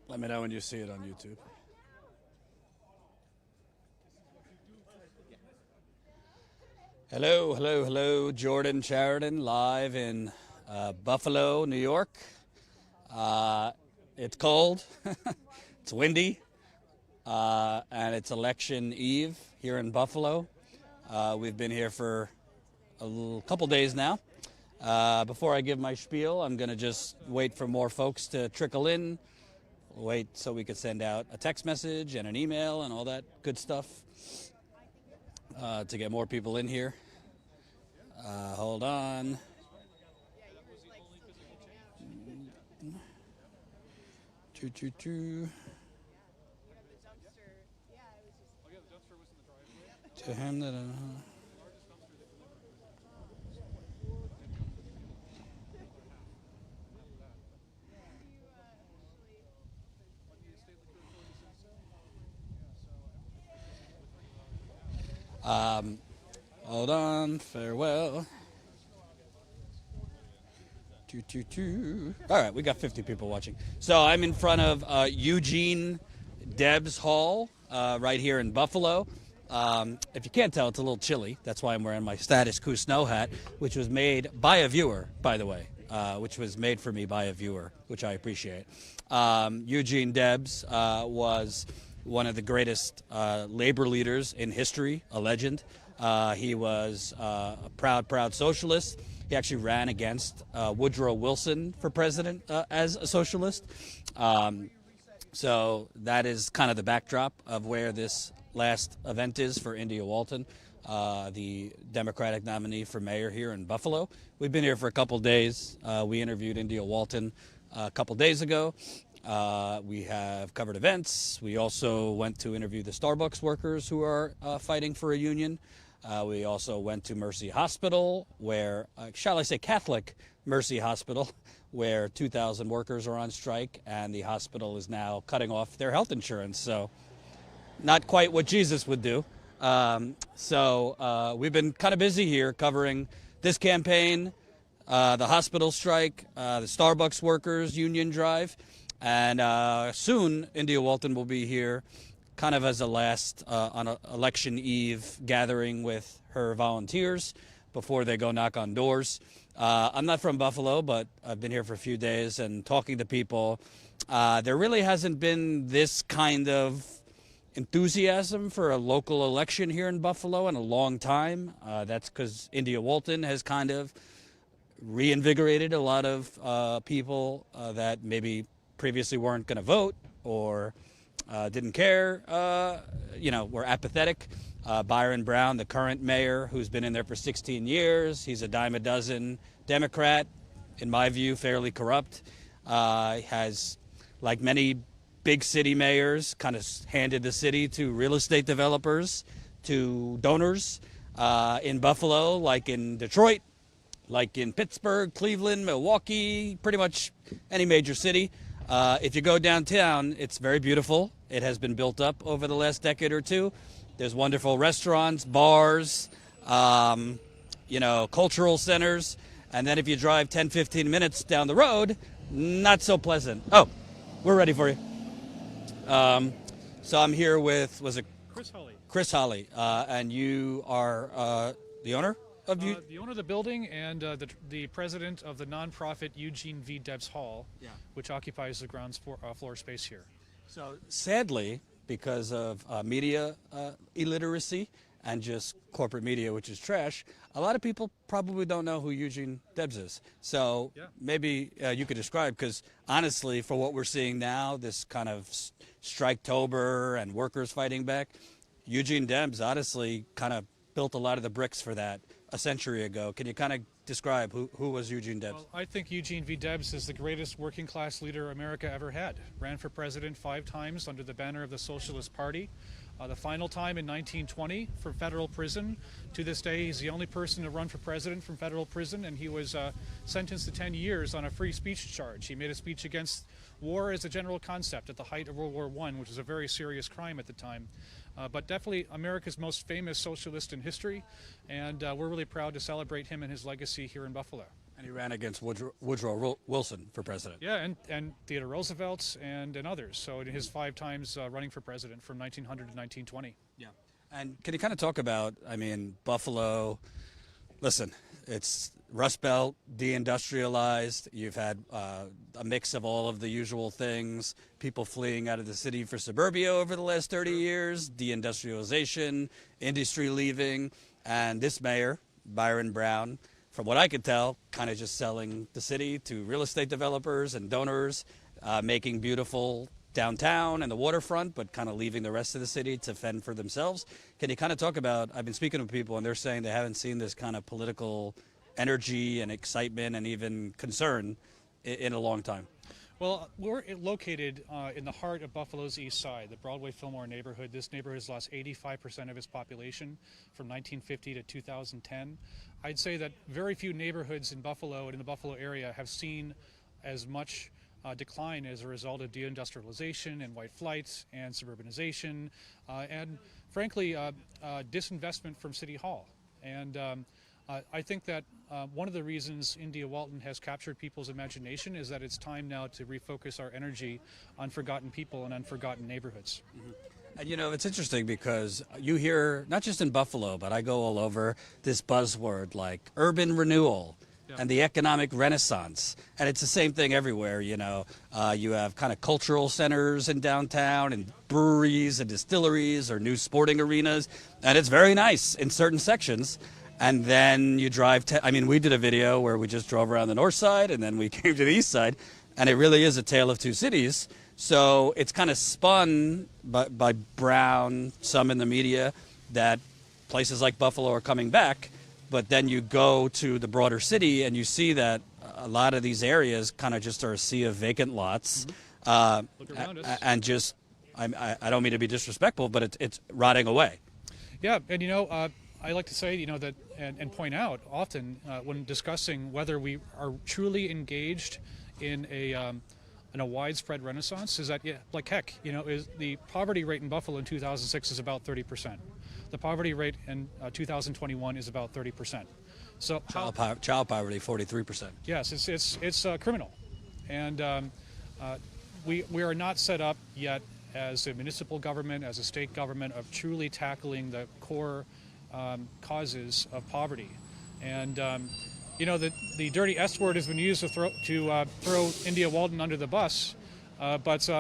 Let me know when you see it on YouTube. Hello, hello, hello. Jordan Sheridan live in Buffalo, New York. It's cold, it's windy, and it's election eve here in Buffalo. We've been here for a couple days now. Before I give my spiel, I'm going to just wait for more folks to trickle in, wait so we could send out a text message and an email and all that good stuff to get more people in here. Hold on. To him that. Hold on. Farewell. All right, we got 50 people watching. So I'm in front of Eugene Debs Hall right here in Buffalo. If you can't tell, it's a little chilly. That's why I'm wearing my Status Coup snow hat, which was made by a viewer, by the way, which was made for me by a viewer, which I appreciate. Eugene Debs was one of the greatest labor leaders in history, a legend. He was a proud socialist. He actually ran against Woodrow Wilson for president as a socialist. So that is kind of the backdrop of where this last event is for India Walton, the Democratic nominee for mayor here in Buffalo. We've been here for a couple days. We interviewed India Walton a couple days ago. We have covered events. We also went to interview the Starbucks workers who are fighting for a union. We also went to Mercy Hospital, where, shall I say Catholic Mercy Hospital, where 2,000 workers are on strike, and the hospital is now cutting off their health insurance. So not quite what Jesus would do. We've been kind of busy here covering this campaign, the hospital strike, the Starbucks workers union drive, and soon India Walton will be here kind of as a last on a election eve gathering with her volunteers before they go knock on doors. I'm not from Buffalo, but I've been here for a few days and talking to people. There really hasn't been this kind of enthusiasm for a local election here in Buffalo in a long time. That's because India Walton has kind of reinvigorated a lot of people that maybe previously weren't going to vote or didn't care, were apathetic. Byron Brown, the current mayor, who's been in there for 16 years, he's a dime a dozen Democrat, in my view, fairly corrupt. Has, like many big city mayors, kind of handed the city to real estate developers, to donors in Buffalo, like in Detroit, like in Pittsburgh, Cleveland, Milwaukee, pretty much any major city. If you go downtown, it's very beautiful. It has been built up over the last decade or two. There's wonderful restaurants, bars, cultural centers. And then if you drive 10, 15 minutes down the road, not so pleasant. Oh, we're ready for you. So I'm here with, was it? Chris Hawley. Chris Hawley. And you are the owner of you? The owner of the building and the president of the nonprofit Eugene V. Debs Hall, which occupies the ground floor space here. So sadly, because of media illiteracy and just corporate media, which is trash, a lot of people probably don't know who Eugene Debs is. So maybe you could describe, because honestly, for what we're seeing now, this kind of Striketober and workers fighting back, Eugene Debs honestly kind of built a lot of the bricks for that a century ago. Can you kind of describe who was Eugene Debs? Well, I think Eugene V. Debs is the greatest working class leader America ever had. Ran for president 5 times under the banner of the Socialist Party. The final time in 1920 from federal prison. To this day, he's the only person to run for president from federal prison, and he was sentenced to 10 years on a free speech charge. He made a speech against war as a general concept at the height of World War I, which was a very serious crime at the time. But definitely America's most famous socialist in history, and we're really proud to celebrate him and his legacy here in Buffalo. And he ran against Woodrow Wilson for president. Yeah, and Theodore Roosevelt and others. So in his 5 times running for president from 1900 to 1920. Yeah. And can you kind of talk about, I mean, Buffalo, listen, it's Rust Belt, deindustrialized. You've had a mix of all of the usual things, people fleeing out of the city for suburbia over the last 30 years, deindustrialization, industry leaving, and this mayor, Byron Brown, from what I could tell, kind of just selling the city to real estate developers and donors, making beautiful downtown and the waterfront, but kind of leaving the rest of the city to fend for themselves. Can you kind of talk about, I've been speaking to people and they're saying they haven't seen this kind of political energy and excitement and even concern in a long time. Well, we're located in the heart of Buffalo's east side, the Broadway-Fillmore neighborhood. This neighborhood has lost 85% of its population from 1950 to 2010. I'd say that very few neighborhoods in Buffalo and in the Buffalo area have seen as much decline as a result of deindustrialization and white flight and suburbanization and, frankly, disinvestment from City Hall. And I think that one of the reasons India Walton has captured people's imagination is that it's time now to refocus our energy on forgotten people and unforgotten neighborhoods. Mm-hmm. And you know, it's interesting because you hear, not just in Buffalo, but I go all over, this buzzword like urban renewal. Yeah. And the economic renaissance. And it's the same thing everywhere, you know. You have kind of cultural centers in downtown and breweries and distilleries or new sporting arenas. And it's very nice in certain sections. And then you drive, I mean, we did a video where we just drove around the north side and then we came to the east side. And it really is a tale of two cities. So it's kind of spun by Brown, some in the media, that places like Buffalo are coming back. But then you go to the broader city and you see that a lot of these areas kind of just are a sea of vacant lots. Mm-hmm. Look around us. And just, I don't mean to be disrespectful, but it's rotting away. Yeah, and you know, I like to say, you know, that and point out often when discussing whether we are truly engaged in a widespread renaissance is that, yeah, like heck, you know, is the poverty rate in Buffalo in 2006 is about 30%. The poverty rate in 2021 is about 30%. So child poverty, 43%. Yes, it's criminal, and we are not set up yet as a municipal government, as a state government, of truly tackling the core causes of poverty. And you know, the dirty S word has been used to throw India Walton under the bus, but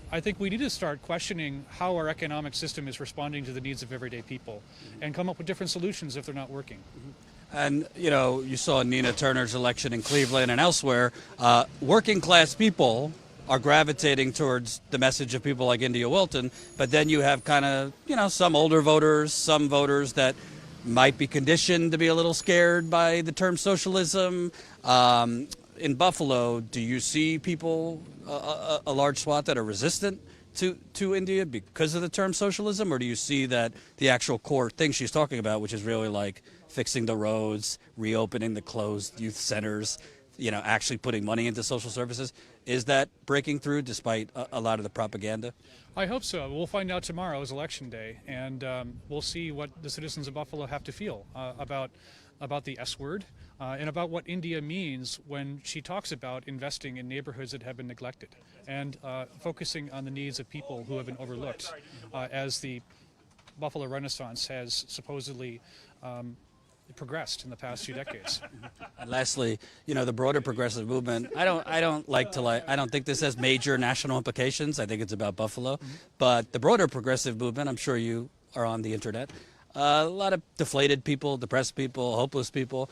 I think we need to start questioning how our economic system is responding to the needs of everyday people, and come up with different solutions if they're not working. And, you know, you saw Nina Turner's election in Cleveland and elsewhere. Working class people are gravitating towards the message of people like India Walton, but then you have kind of, you know, some older voters, some voters that might be conditioned to be a little scared by the term socialism. In Buffalo, do you see people, a large swath, that are resistant to India because of the term socialism, or do you see that the actual core thing she's talking about, which is really like fixing the roads, reopening the closed youth centers, you know, actually putting money into social services, is that breaking through despite a lot of the propaganda? I hope so. We'll find out tomorrow is election day, and we'll see what the citizens of Buffalo have to feel about the S word and about what India means when she talks about investing in neighborhoods that have been neglected and focusing on the needs of people who have been overlooked as the Buffalo Renaissance has supposedly progressed in the past few decades. And lastly, you know, the broader progressive movement, I don't think this has major national implications. I think it's about Buffalo. Mm-hmm. But the broader progressive movement, I'm sure you are on the internet, a lot of deflated people, depressed people, hopeless people.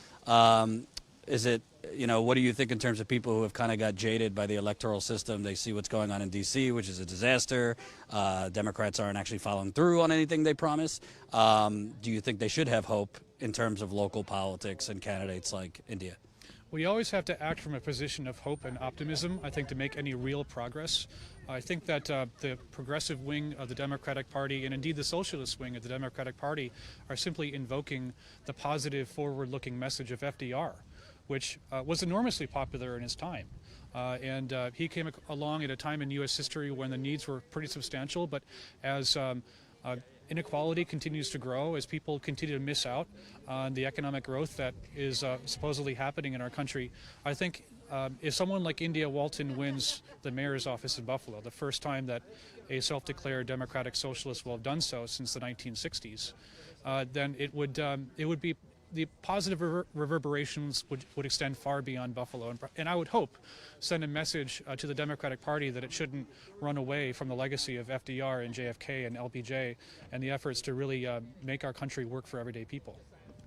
Is it, you know, what do you think in terms of people who have kind of got jaded by the electoral system? They see what's going on in D.C., which is a disaster. Democrats aren't actually following through on anything they promise. Do you think they should have hope in terms of local politics and candidates like India? We always have to act from a position of hope and optimism, I think, to make any real progress. I think that the progressive wing of the Democratic Party, and indeed the socialist wing of the Democratic Party, are simply invoking the positive, forward-looking message of FDR, which was enormously popular in his time. And he came along at a time in U.S. history when the needs were pretty substantial, but as inequality continues to grow, as people continue to miss out on the economic growth that is supposedly happening in our country. I think if someone like India Walton wins the mayor's office in Buffalo, the first time that a self-declared democratic socialist will have done so since the 1960s, then it would be the positive reverberations would extend far beyond Buffalo, and I would hope send a message to the Democratic Party that it shouldn't run away from the legacy of FDR and JFK and LBJ and the efforts to really make our country work for everyday people.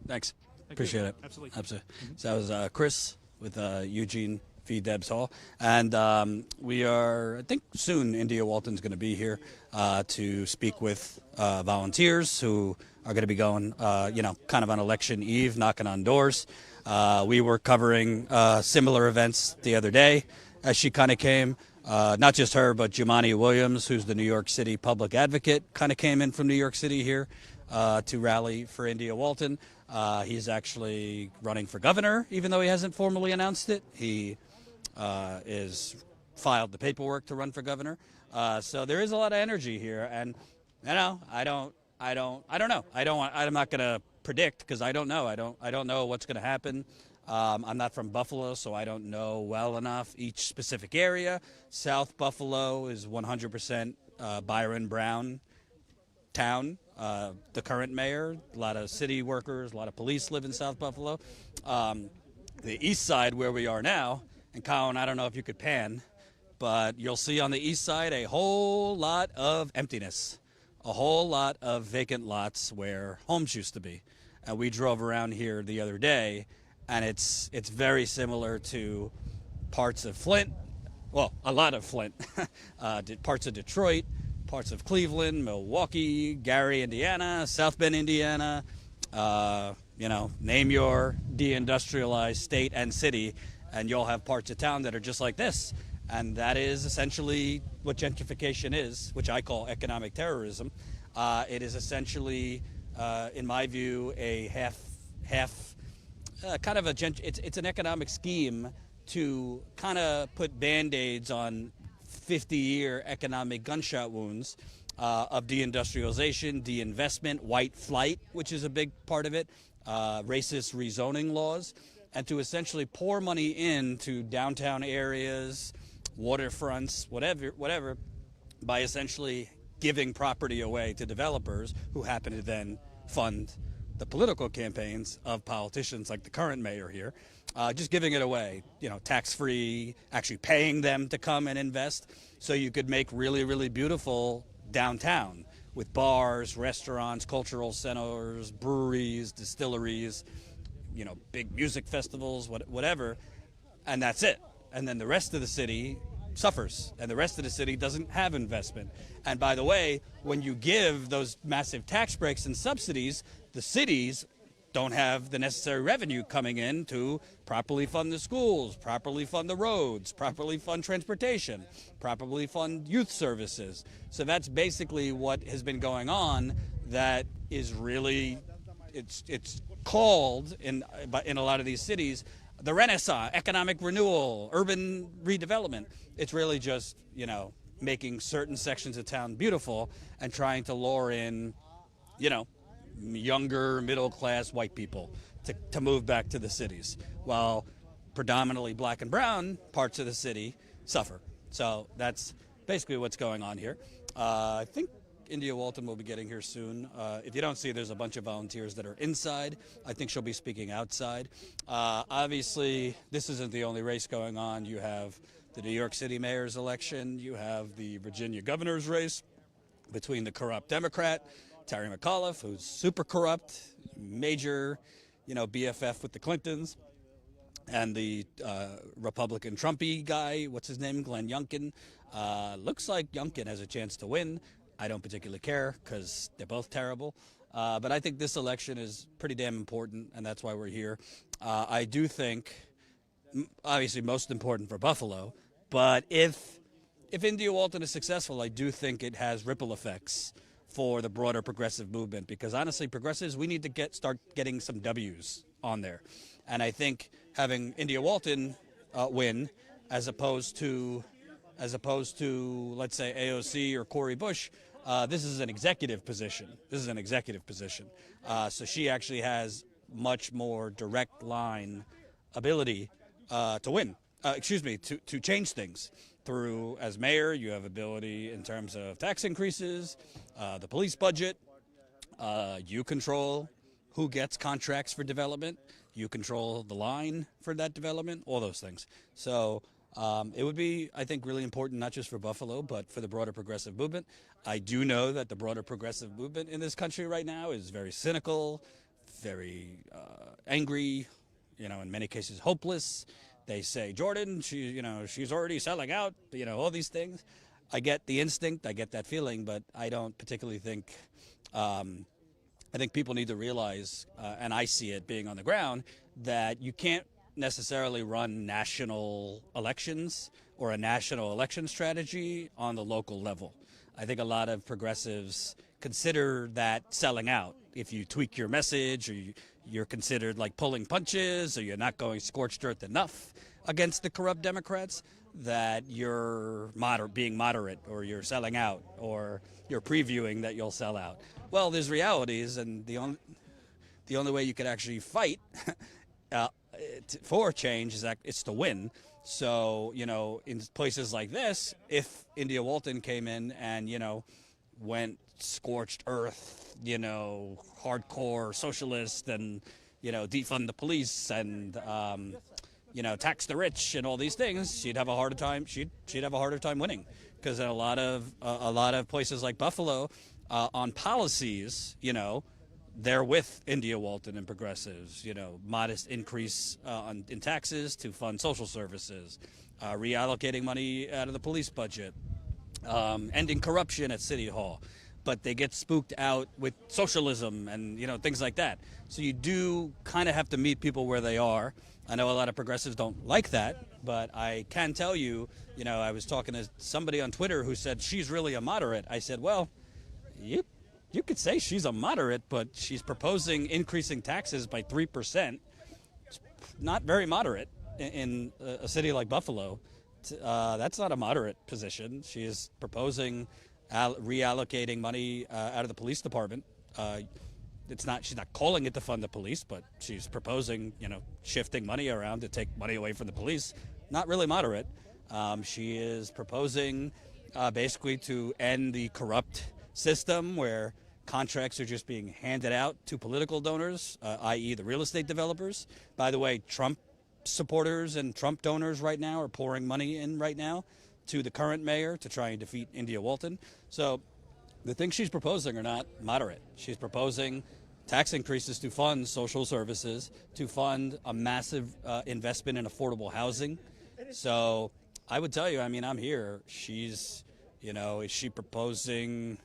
Thanks. Appreciate it. Absolutely. Mm-hmm. So that was Chris with Eugene V. Debs Hall, and we are, I think soon India Walton's going to be here to speak with volunteers who are going to be going, kind of on election eve, knocking on doors. We were covering similar events the other day as she kind of came. Not just her, but Jumaane Williams, who's the New York City public advocate, kind of came in from New York City here to rally for India Walton. He's actually running for governor, even though he hasn't formally announced it. He is filed the paperwork to run for governor. So there is a lot of energy here, and I'm not going to predict because I don't know. I don't know what's going to happen. I'm not from Buffalo, so I don't know well enough each specific area. South Buffalo is 100% Byron Brown town. The current mayor, a lot of city workers, a lot of police live in South Buffalo. The east side where we are now, and Colin, I don't know if you could pan, but you'll see on the east side a whole lot of emptiness. A whole lot of vacant lots where homes used to be. And we drove around here the other day, and it's very similar to parts of Flint, well, a lot of Flint, parts of Detroit, parts of Cleveland, Milwaukee, Gary, Indiana, South Bend, Indiana, name your deindustrialized state and city, and you'll have parts of town that are just like this. And that is essentially what gentrification is, which I call economic terrorism. It is essentially, in my view, a it's an economic scheme to kind of put Band-Aids on 50-year economic gunshot wounds of deindustrialization, deinvestment, white flight, which is a big part of it, racist rezoning laws, and to essentially pour money into downtown areas, waterfronts, whatever, by essentially giving property away to developers who happen to then fund the political campaigns of politicians like the current mayor here, just giving it away, tax-free, actually paying them to come and invest so you could make really, really beautiful downtown with bars, restaurants, cultural centers, breweries, distilleries, big music festivals, whatever, and that's it. And then the rest of the city suffers, and the rest of the city doesn't have investment. And by the way, when you give those massive tax breaks and subsidies, the cities don't have the necessary revenue coming in to properly fund the schools, properly fund the roads, properly fund transportation, properly fund youth services. So that's basically what has been going on. That is really, it's called in a lot of these cities the Renaissance, economic renewal, urban redevelopment. It's really just, making certain sections of town beautiful and trying to lure in, younger, middle-class white people to move back to the cities, while predominantly black and brown parts of the city suffer. So that's basically what's going on here. I think India Walton will be getting here soon. If you don't see, there's a bunch of volunteers that are inside. I think she'll be speaking outside. Obviously, this isn't the only race going on. You have the New York City mayor's election. You have the Virginia governor's race between the corrupt Democrat, Terry McAuliffe, who's super corrupt, major, BFF with the Clintons, and the Republican Trumpy guy, what's his name, Glenn Youngkin. Looks like Youngkin has a chance to win. I don't particularly care because they're both terrible. But I think this election is pretty damn important, and that's why we're here. I do think, obviously most important for Buffalo, but if India Walton is successful, I do think it has ripple effects for the broader progressive movement, because honestly, progressives, we need to start getting some W's on there. And I think having India Walton win as opposed to let's say AOC or Cori Bush, This is an executive position. So she actually has much more direct line ability to win. To change things. Through, as mayor, you have ability in terms of tax increases, the police budget. You control who gets contracts for development. You control the line for that development, all those things. So it would be, I think, really important, not just for Buffalo, but for the broader progressive movement. I do know that the broader progressive movement in this country right now is very cynical, very angry, in many cases hopeless. They say, Jordan, she's already selling out, all these things. I get the instinct, I get that feeling, but I don't particularly think, I think people need to realize, and I see it being on the ground, that you can't necessarily run national elections or a national election strategy on the local level. I think a lot of progressives consider that selling out. If you tweak your message, or you're considered like pulling punches, or you're not going scorched earth enough against the corrupt Democrats, that you're being moderate, or you're selling out, or you're previewing that you'll sell out. Well, there's realities, and the only way you could actually fight for change is that it's to win. So, in places like this, if India Walton came in and, went scorched earth, hardcore socialist, and, defund the police and, tax the rich and all these things, she'd have a harder time. She'd have a harder time winning, because in a lot of places like Buffalo, on policies, they're with India Walton and progressives. Modest increase in taxes to fund social services, reallocating money out of the police budget, ending corruption at City Hall. But they get spooked out with socialism and things like that. So you do kind of have to meet people where they are. I know a lot of progressives don't like that, but I can tell you, I was talking to somebody on Twitter who said she's really a moderate. I said, well, you could say she's a moderate, but she's proposing increasing taxes by 3%. It's not very moderate in a city like Buffalo. That's not a moderate position. She is proposing reallocating money out of the police department. She's not calling it to fund the police, but she's proposing, shifting money around to take money away from the police. Not really moderate. She is proposing basically to end the corrupt system where contracts are just being handed out to political donors, i.e. the real estate developers. By the way, Trump supporters and Trump donors right now are pouring money in right now to the current mayor to try and defeat India Walton. So the things she's proposing are not moderate. She's proposing tax increases to fund social services, to fund a massive investment in affordable housing. So I would tell you, I'm here. She's, is she proposing,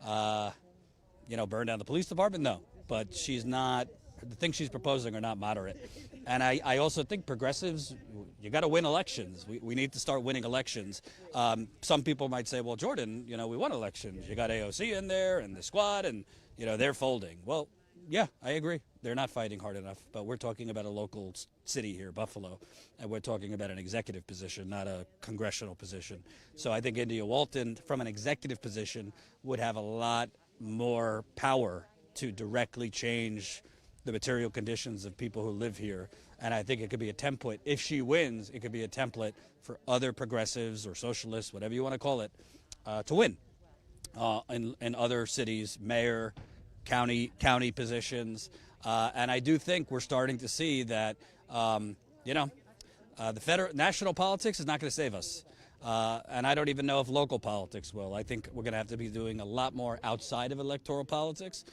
burn down the police department? No, but she's not. The things she's proposing are not moderate. And I also think progressives, you got to win elections. We need to start winning elections. Some people might say, well, Jordan, we won elections. You got AOC in there and the squad, and, they're folding. Well, yeah, I agree. They're not fighting hard enough. But we're talking about a local city here, Buffalo, and we're talking about an executive position, not a congressional position. So I think India Walton, from an executive position, would have a lot more power to directly change the material conditions of people who live here. And I think it could be a template. If she wins, it could be a template for other progressives or socialists, whatever you want to call it, to win in other cities, mayor, county positions. And I do think we're starting to see that, the national politics is not going to save us. And I don't even know if local politics will. I think we're going to have to be doing a lot more outside of electoral politics,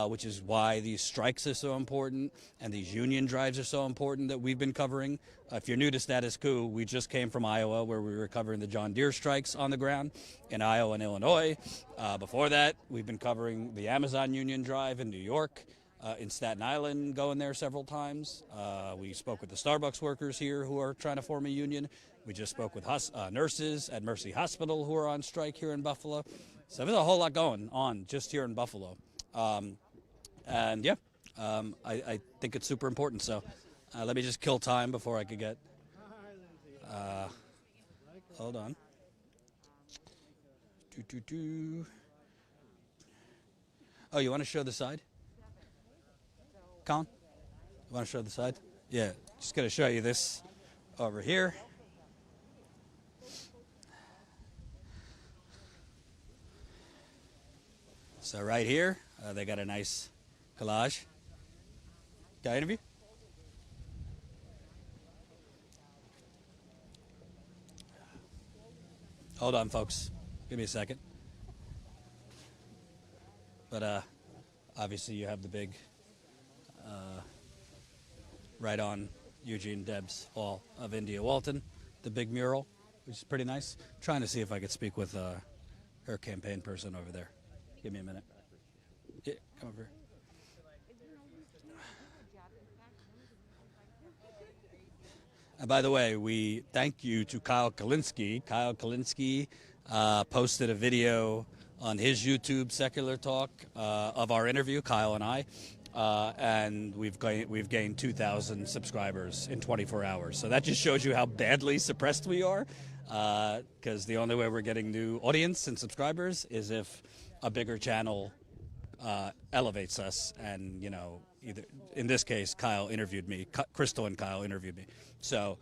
which is why these strikes are so important and these union drives are so important that we've been covering. If you're new to Status Coup, we just came from Iowa, where we were covering the John Deere strikes on the ground in Iowa and Illinois. Before that, we've been covering the Amazon union drive in New York, in Staten Island, going there several times. We spoke with the Starbucks workers here who are trying to form a union. We just spoke with nurses at Mercy Hospital who are on strike here in Buffalo. So there's a whole lot going on just here in Buffalo. I think it's super important. So let me just kill time before I could get... hold on. Oh, you want to show the side? Colin? You want to show the side? Yeah, just going to show you this over here. So right here, they got a nice collage. Got an interview? Hold on, folks. Give me a second. But obviously you have the big right on Eugene Debs Hall of India Walton, the big mural, which is pretty nice. Trying to see if I could speak with her campaign person over there. Give me a minute. Yeah, come over here. And by the way, we thank you to Kyle Kalinske. Kyle Kalinske posted a video on his YouTube Secular Talk of our interview, Kyle and I, and we've gained 2,000 subscribers in 24 hours. So that just shows you how badly suppressed we are, because the only way we're getting new audience and subscribers is if a bigger channel elevates us, and either in this case Kyle interviewed me, Crystal and Kyle interviewed me. So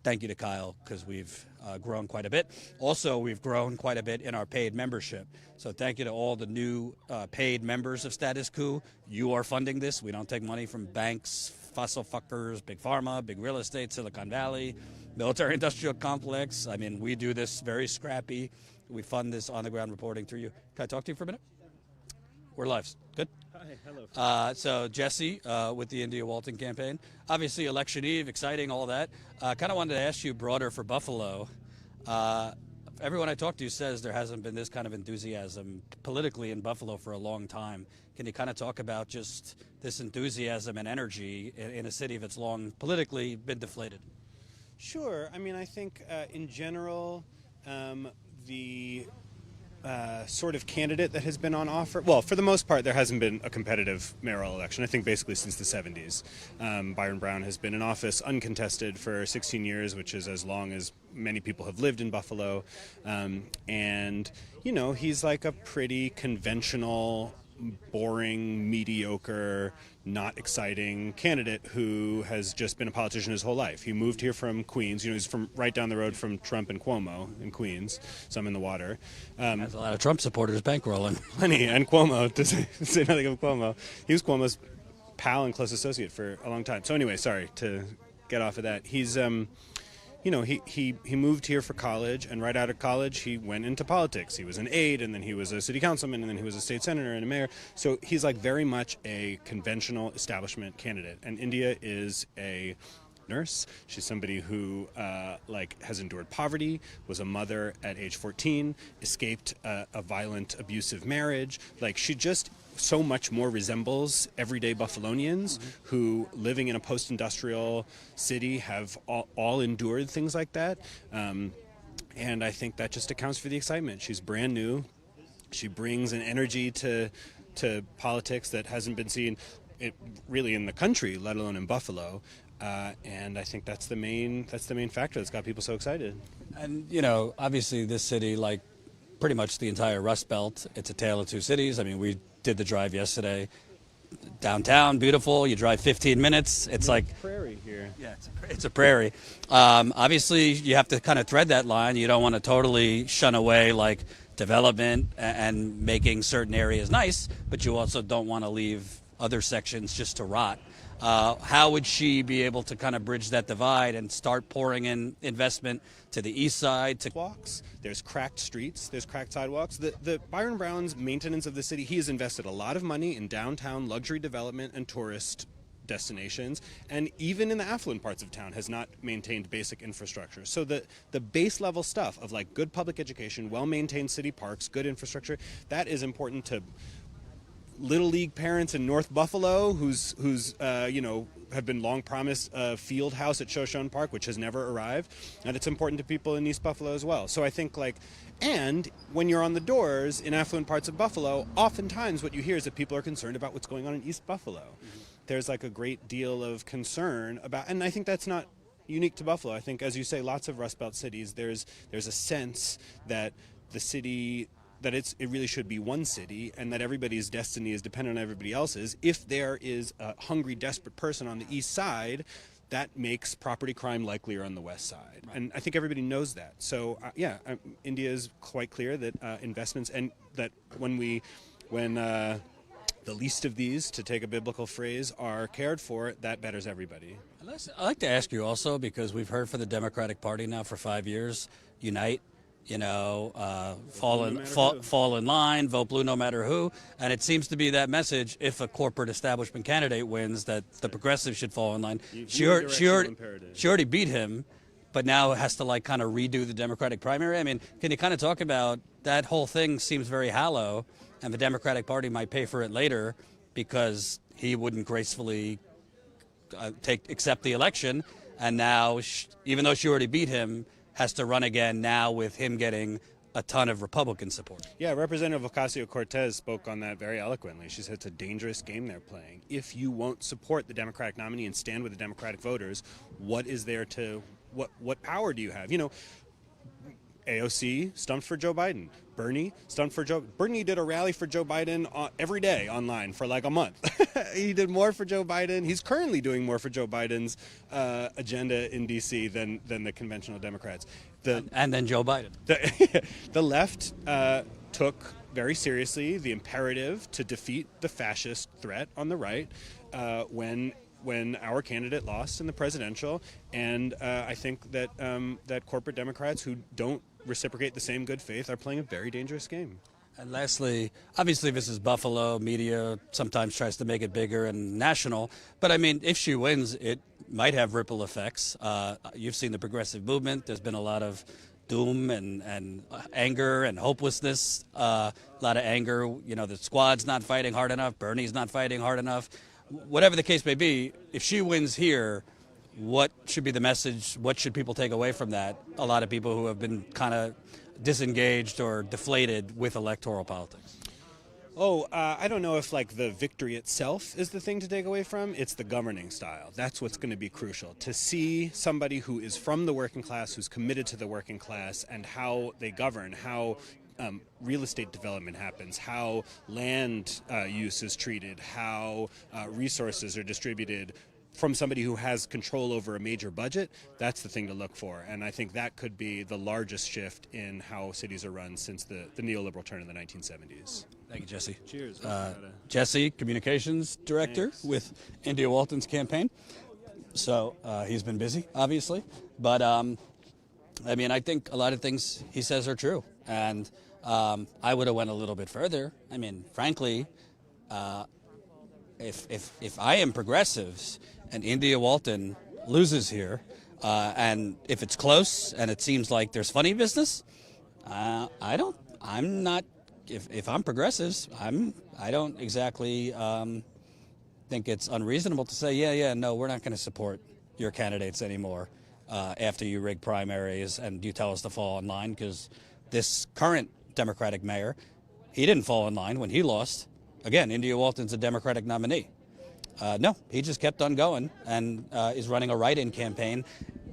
thank you to Kyle, because we've grown quite a bit. Also, we've grown quite a bit in our paid membership. So thank you to all the new paid members of Status Coup. You are funding this. We don't take money from banks, fossil fuckers, big pharma, big real estate, Silicon Valley, military industrial complex. I mean, we do this very scrappy. We fund this on the ground reporting through you. Can I talk to you for a minute? We're live. Good? Hi, hello. So Jesse with the India Walton campaign. Obviously, election eve, exciting, all that. Kind of wanted to ask you broader for Buffalo. Everyone I talk to says there hasn't been this kind of enthusiasm politically in Buffalo for a long time. Can you kind of talk about just this enthusiasm and energy in a city that's long politically been deflated? Sure. I mean, I think in general, the sort of candidate that has been on offer, well, for the most part, there hasn't been a competitive mayoral election, I think basically since the 70s. Byron Brown has been in office uncontested for 16 years, which is as long as many people have lived in Buffalo. And, he's like a pretty conventional, boring, mediocre, not exciting candidate who has just been a politician his whole life. He moved here from Queens. He's from right down the road from Trump and Cuomo in Queens, so I'm in the water. There's a lot of Trump supporters bankrolling. Plenty, and Cuomo, to say nothing of Cuomo. He was Cuomo's pal and close associate for a long time. So anyway, sorry to get off of that. He's he moved here for college, and right out of college he went into politics. He was an aide, and then he was a city councilman, and then he was a state senator and a mayor. So he's like very much a conventional establishment candidate. And India is a nurse. She's somebody who has endured poverty, was a mother at age 14, escaped a violent, abusive marriage. Like, she just so much more resembles everyday Buffalonians who, living in a post-industrial city, have all endured things like that. And I think that just accounts for the excitement. She's brand new. She brings an energy to politics that hasn't been seen really in the country, let alone in Buffalo. And I think that's the main factor that's got people so excited. And obviously this city, like pretty much the entire Rust Belt, it's a tale of two cities. I mean, we did the drive yesterday. Downtown, beautiful. You drive 15 minutes. It's like prairie here. Yeah, it's a prairie. Obviously, you have to kind of thread that line. You don't want to totally shun away like development and making certain areas nice, but you also don't want to leave other sections just to rot. How would she be able to kind of bridge that divide and start pouring in investment to the east side? Walks. There's cracked streets. There's cracked sidewalks. The Byron Brown's maintenance of the city, he has invested a lot of money in downtown luxury development and tourist destinations, and even in the affluent parts of town has not maintained basic infrastructure. So the base level stuff of like good public education, well-maintained city parks, good infrastructure, that is important to Little League parents in North Buffalo who's have been long promised a field house at Shoshone Park, which has never arrived, and it's important to people in East Buffalo as well. So I think and when you're on the doors in affluent parts of Buffalo, oftentimes what you hear is that people are concerned about what's going on in East Buffalo. There's like a great deal of concern about, and I think that's not unique to Buffalo. I think, as you say, lots of Rust Belt cities, there's a sense that the city it really should be one city, and that everybody's destiny is dependent on everybody else's. If there is a hungry, desperate person on the east side, that makes property crime likelier on the west side. Right. And I think everybody knows that. So India is quite clear that investments, and that when the least of these, to take a biblical phrase, are cared for, that betters everybody. I'd like to ask you also, because we've heard from the Democratic Party now for 5 years, unite, fall in line, vote blue no matter who. And it seems to be that message, if a corporate establishment candidate wins, that the progressives should fall in line. She already beat him, but now has to kind of redo the Democratic primary. I mean, can you kind of talk about that whole thing? Seems very hollow, and the Democratic Party might pay for it later because he wouldn't gracefully accept the election, and now, even though she already beat him, has to run again now with him getting a ton of Republican support. Yeah, Representative Ocasio-Cortez spoke on that very eloquently. She said it's a dangerous game they're playing. If you won't support the Democratic nominee and stand with the Democratic voters, what is there to, what power do you have? AOC stumped for Joe Biden. Bernie stumped for Joe. Bernie did a rally for Joe Biden every day online for like a month. He did more for Joe Biden. He's currently doing more for Joe Biden's agenda in D.C. than the conventional Democrats. And then Joe Biden. The left took very seriously the imperative to defeat the fascist threat on the right when our candidate lost in the presidential, and I think that that corporate Democrats who don't reciprocate the same good faith are playing a very dangerous game. And lastly, obviously this is Buffalo. Media sometimes tries to make it bigger and national, but I mean, if she wins, it might have ripple effects. You've seen the progressive movement. There's been a lot of doom and anger and hopelessness, a lot of anger. The squad's not fighting hard enough. Bernie's not fighting hard enough. Whatever the case may be, if she wins here, what should be the message? What should people take away from that? A lot of people who have been kind of disengaged or deflated with electoral politics. I don't know if the victory itself is the thing to take away from. It's the governing style. That's what's going to be crucial. To see somebody who is from the working class, who's committed to the working class, and how they govern, how real estate development happens, how land use is treated, how resources are distributed from somebody who has control over a major budget. That's the thing to look for. And I think that could be the largest shift in how cities are run since the neoliberal turn in the 1970s. Thank you, Jesse. Cheers. Jesse, communications director with India Walton's campaign. So he's been busy, obviously. But I think a lot of things he says are true. And I would have went a little bit further. I mean, frankly, if I am progressives and India Walton loses here, and if it's close and it seems like there's funny business, if I'm progressives, I don't exactly think it's unreasonable to say, no, we're not going to support your candidates anymore after you rig primaries and you tell us to fall in line, because this current Democratic mayor, he didn't fall in line when he lost. Again, India Walton's a Democratic nominee. No, he just kept on going and is running a write-in campaign,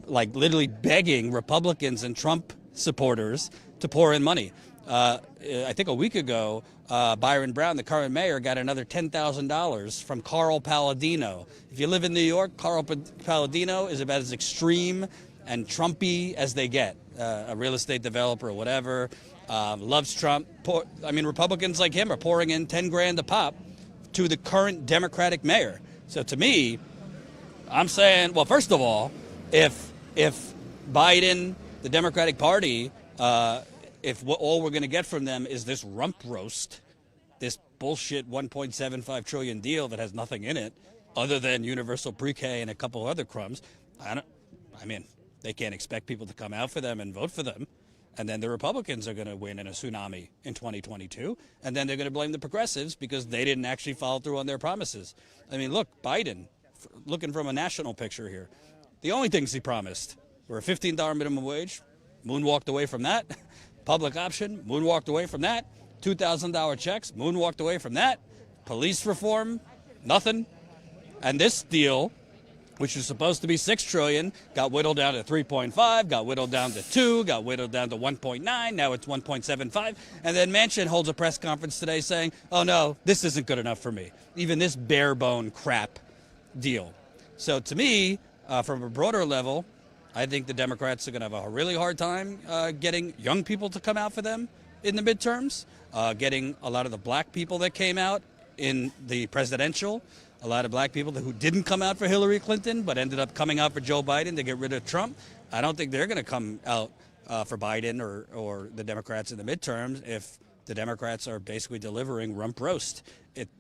literally begging Republicans and Trump supporters to pour in money. I think a week ago, Byron Brown, the current mayor, got another $10,000 from Carl Palladino. If you live in New york, Carl Palladino is about as extreme and Trumpy as they get. A real estate developer or whatever, loves Trump. Republicans like him are pouring in $10,000 a pop to the current Democratic mayor. So to me, I'm saying, well, first of all, if Biden, the Democratic Party, if all we're going to get from them is this rump roast, this bullshit $1.75 trillion deal that has nothing in it other than universal pre-K and a couple other crumbs, they can't expect people to come out for them and vote for them. And then the Republicans are going to win in a tsunami in 2022. And then they're going to blame the progressives because they didn't actually follow through on their promises. Look, Biden, looking from a national picture here, the only things he promised were a $15 minimum wage, moonwalked away from that. Public option, moonwalked away from that. $2,000 checks, moonwalked away from that. Police reform, nothing. And this deal which was supposed to be $6 trillion, got whittled down to 3.5, got whittled down to 2, got whittled down to 1.9, now it's 1.75. And then Manchin holds a press conference today saying, oh no, this isn't good enough for me. Even this bare bone crap deal. So to me, from a broader level, I think the Democrats are going to have a really hard time getting young people to come out for them in the midterms, getting a lot of the black people that came out in the presidential, a lot of black people who didn't come out for Hillary Clinton but ended up coming out for Joe Biden to get rid of Trump. I don't think they're going to come out for Biden or the Democrats in the midterms if the Democrats are basically delivering rump roast.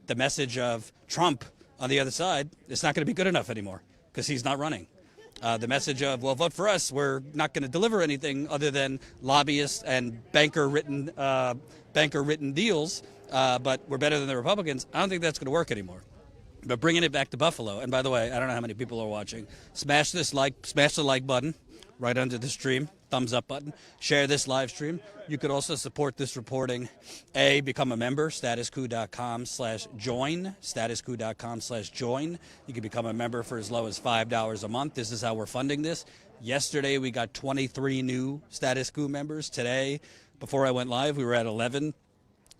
The message of Trump on the other side is not going to be good enough anymore because he's not running. The message of, well, vote for us, we're not going to deliver anything other than lobbyists and banker-written deals, but we're better than the Republicans. I don't think that's going to work anymore. But bringing it back to Buffalo, and by the way, I don't know how many people are watching. Smash the like button right under the stream, thumbs up button. Share this live stream. You could also support this reporting. Become a member, StatusCoup.com/join, StatusCoup.com/join. You can become a member for as low as $5 a month. This is how we're funding this. Yesterday, we got 23 new Status Coup members. Today, before I went live, we were at 11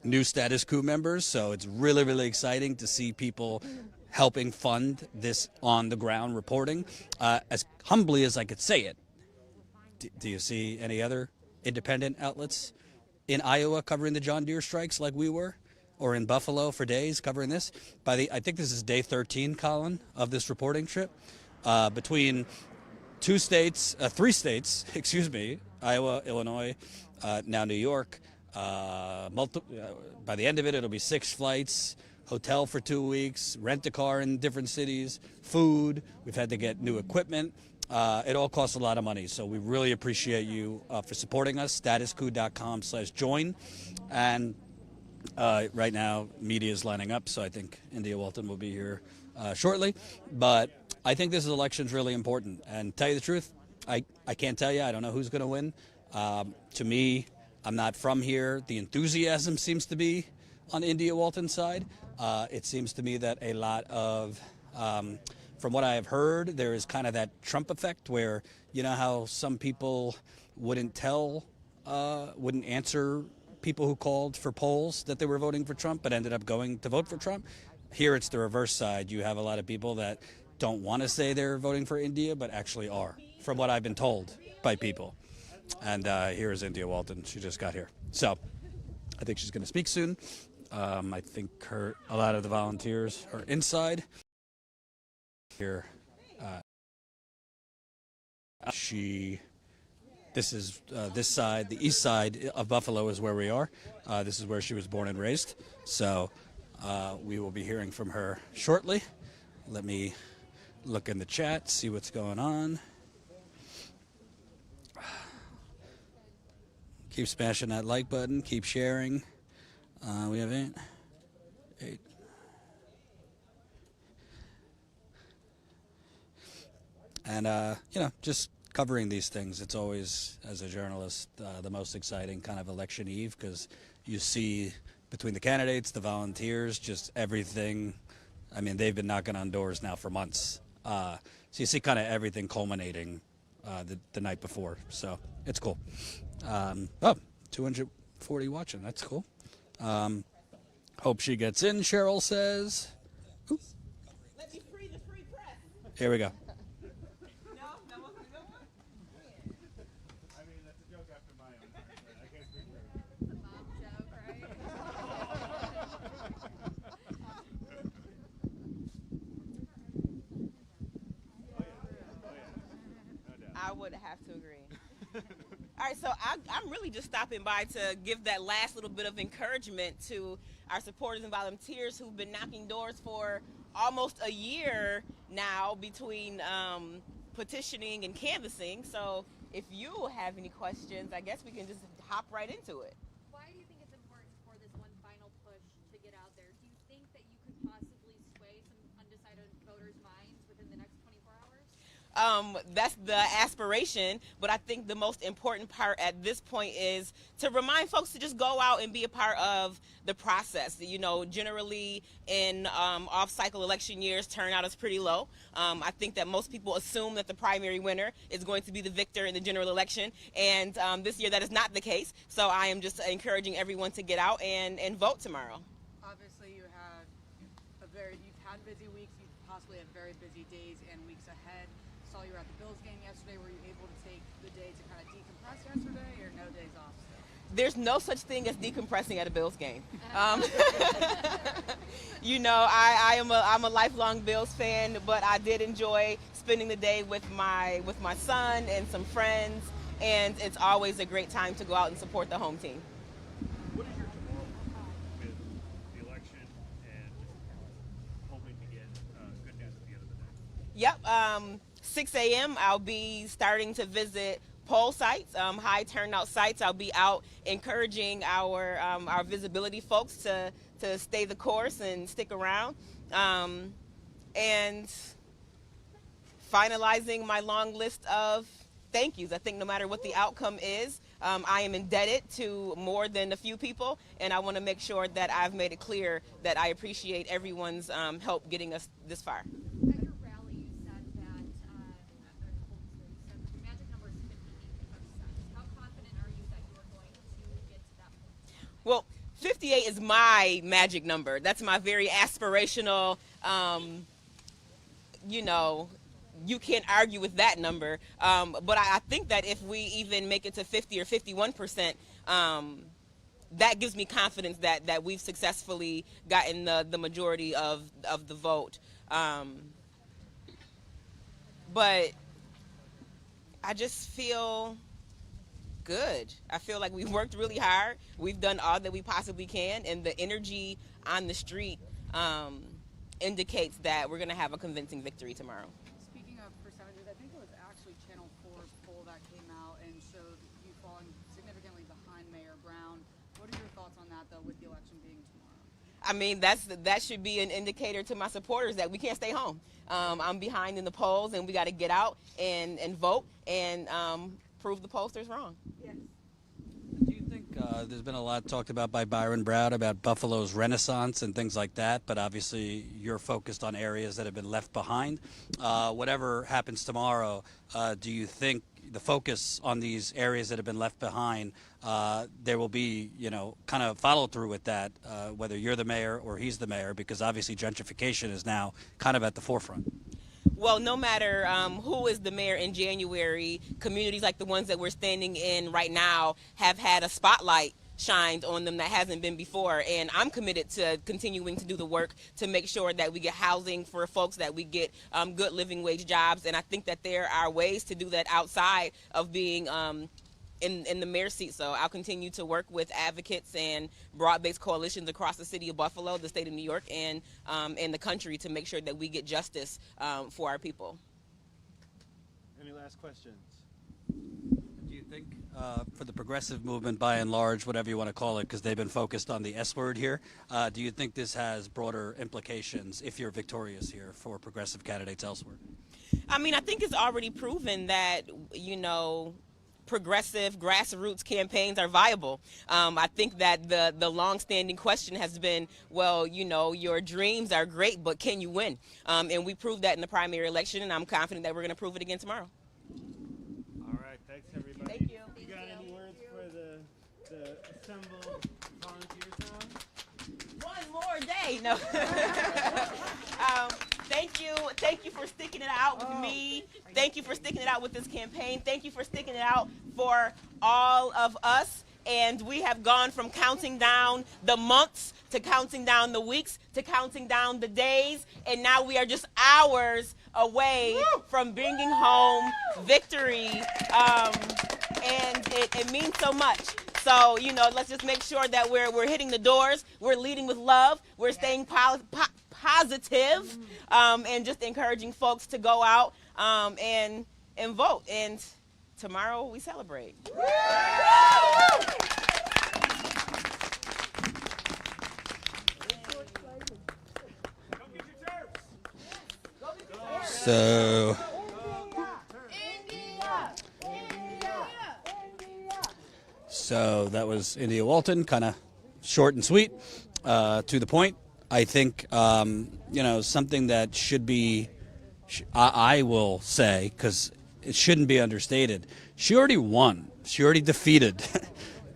new Status Coup members, so it's really, really exciting to see people helping fund this on-the-ground reporting. As humbly as I could say it, do you see any other independent outlets in Iowa covering the John Deere strikes like we were, or in Buffalo for days covering this? I think this is day 13, Colin, of this reporting trip. Between three states, Iowa, Illinois, now New York. By the end of it, it'll be 6 flights, hotel for 2 weeks, rent a car in different cities, food. We've had to get new equipment. It all costs a lot of money, so we really appreciate you for supporting us. StatusCoup.com/join. And right now, media is lining up, so I think India Walton will be here shortly. But I think this election is really important. And to tell you the truth, I can't tell you. I don't know who's going to win. To me, I'm not from here. The enthusiasm seems to be on India Walton's side. It seems to me that a lot of, from what I have heard, there is kind of that Trump effect where, you know how some people wouldn't answer people who called for polls that they were voting for Trump but ended up going to vote for Trump? Here it's the reverse side. You have a lot of people that don't want to say they're voting for India but actually are, from what I've been told by people. And here is India Walton. She just got here. So I think she's going to speak soon. I think a lot of the volunteers are inside. Here, this side, the east side of Buffalo is where we are. This is where she was born and raised. So we will be hearing from her shortly. Let me look in the chat, see what's going on. Keep smashing that like button. Keep sharing. We have 8. And, just covering these things. It's always, as a journalist, the most exciting kind of election eve because you see between the candidates, the volunteers, just everything. I mean, they've been knocking on doors now for months. So you see kind of everything culminating the night before. So it's cool. 240 watching. That's cool. Hope she gets in, Cheryl says. Ooh. Let me free the free press. Here we go. No, that wasn't a good one? I mean, that's a joke after my own heart, but I can't speak for it. It's a mom joke, right? I would have to agree. All right, so I'm really just stopping by to give that last little bit of encouragement to our supporters and volunteers who've been knocking doors for almost a year now between petitioning and canvassing. So if you have any questions, I guess we can just hop right into it. Why do you think it's important for this one final push to get out there? Do you think that you could possibly sway some undecided voters' minds within the next 24 hours? That's the aspiration, but I think the most important part at this point is to remind folks to just go out and be a part of the process. You know, generally in off-cycle election years, turnout is pretty low. I think that most people assume that the primary winner is going to be the victor in the general election, and this year that is not the case. So I am just encouraging everyone to get out and vote tomorrow. Obviously, you've had busy weeks. You possibly have very busy days and weeks ahead. Saw you were at the Bills game yesterday. Were you able to take the day to kind of decompress yesterday, or no days off still? There's no such thing as decompressing at a Bills game. You know, I'm a lifelong Bills fan, but I did enjoy spending the day with my son and some friends, and it's always a great time to go out and support the home team. What is your tomorrow with the election and hoping to get good news at the end of the day? Yep, 6 a.m. I'll be starting to visit poll sites, high turnout sites. I'll be out encouraging our visibility folks to stay the course and stick around, and finalizing my long list of thank yous. I think no matter what the outcome is, I am indebted to more than a few people, and I want to make sure that I've made it clear that I appreciate everyone's help getting us this far. At your rally, you said that the magic number is 58%. How confident are you that you are going to get to that point? Well, 58 is my magic number. That's my very aspirational, you know, you can't argue with that number. But I think that if we even make it to 50 or 51%, that gives me confidence that we've successfully gotten the majority of the vote. But I just feel good. I feel like we've worked really hard. We've done all that we possibly can, and the energy on the street indicates that we're going to have a convincing victory tomorrow. Speaking of percentages, I think it was actually Channel 4's poll that came out and showed you falling significantly behind Mayor Brown. What are your thoughts on that, though, with the election being tomorrow? I mean, that should be an indicator to my supporters that we can't stay home. I'm behind in the polls, and we got to get out and vote and prove the pollsters wrong. Yes. Do you think there's been a lot talked about by Byron Brown about Buffalo's renaissance and things like that, but obviously you're focused on areas that have been left behind. Whatever happens tomorrow, do you think the focus on these areas that have been left behind, there will be, kind of follow through with that, whether you're the mayor or he's the mayor, because obviously gentrification is now kind of at the forefront? Well, no matter who is the mayor in January, communities like the ones that we're standing in right now have had a spotlight shined on them that hasn't been before, and I'm committed to continuing to do the work to make sure that we get housing for folks, that we get good living wage jobs, and I think that there are ways to do that outside of being in the mayor's seat. So I'll continue to work with advocates and broad-based coalitions across the city of Buffalo, the state of New York, and the country to make sure that we get justice for our people. Any last questions? Do you think for the progressive movement, by and large, whatever you want to call it, because they've been focused on the S word here, do you think this has broader implications if you're victorious here for progressive candidates elsewhere? I mean, I think it's already proven that, progressive grassroots campaigns are viable. I think that the long-standing question has been, well, your dreams are great, but can you win? And we proved that in the primary election, and I'm confident that we're going to prove it again tomorrow. All right, thanks everybody. Thank you. You got any words for the assembled volunteers now? One more day. No. Thank you for sticking it out with me. Thank you for sticking it out with this campaign. Thank you for sticking it out for all of us. And we have gone from counting down the months to counting down the weeks to counting down the days. And now we are just hours away from bringing home victory. And it means so much. So, let's just make sure that we're hitting the doors. We're leading with love. We're staying positive, and just encouraging folks to go out and vote. And tomorrow we celebrate. So So that was India Walton, kind of short and sweet, to the point. I think, something that should be, I will say, because it shouldn't be understated, she already won. She already defeated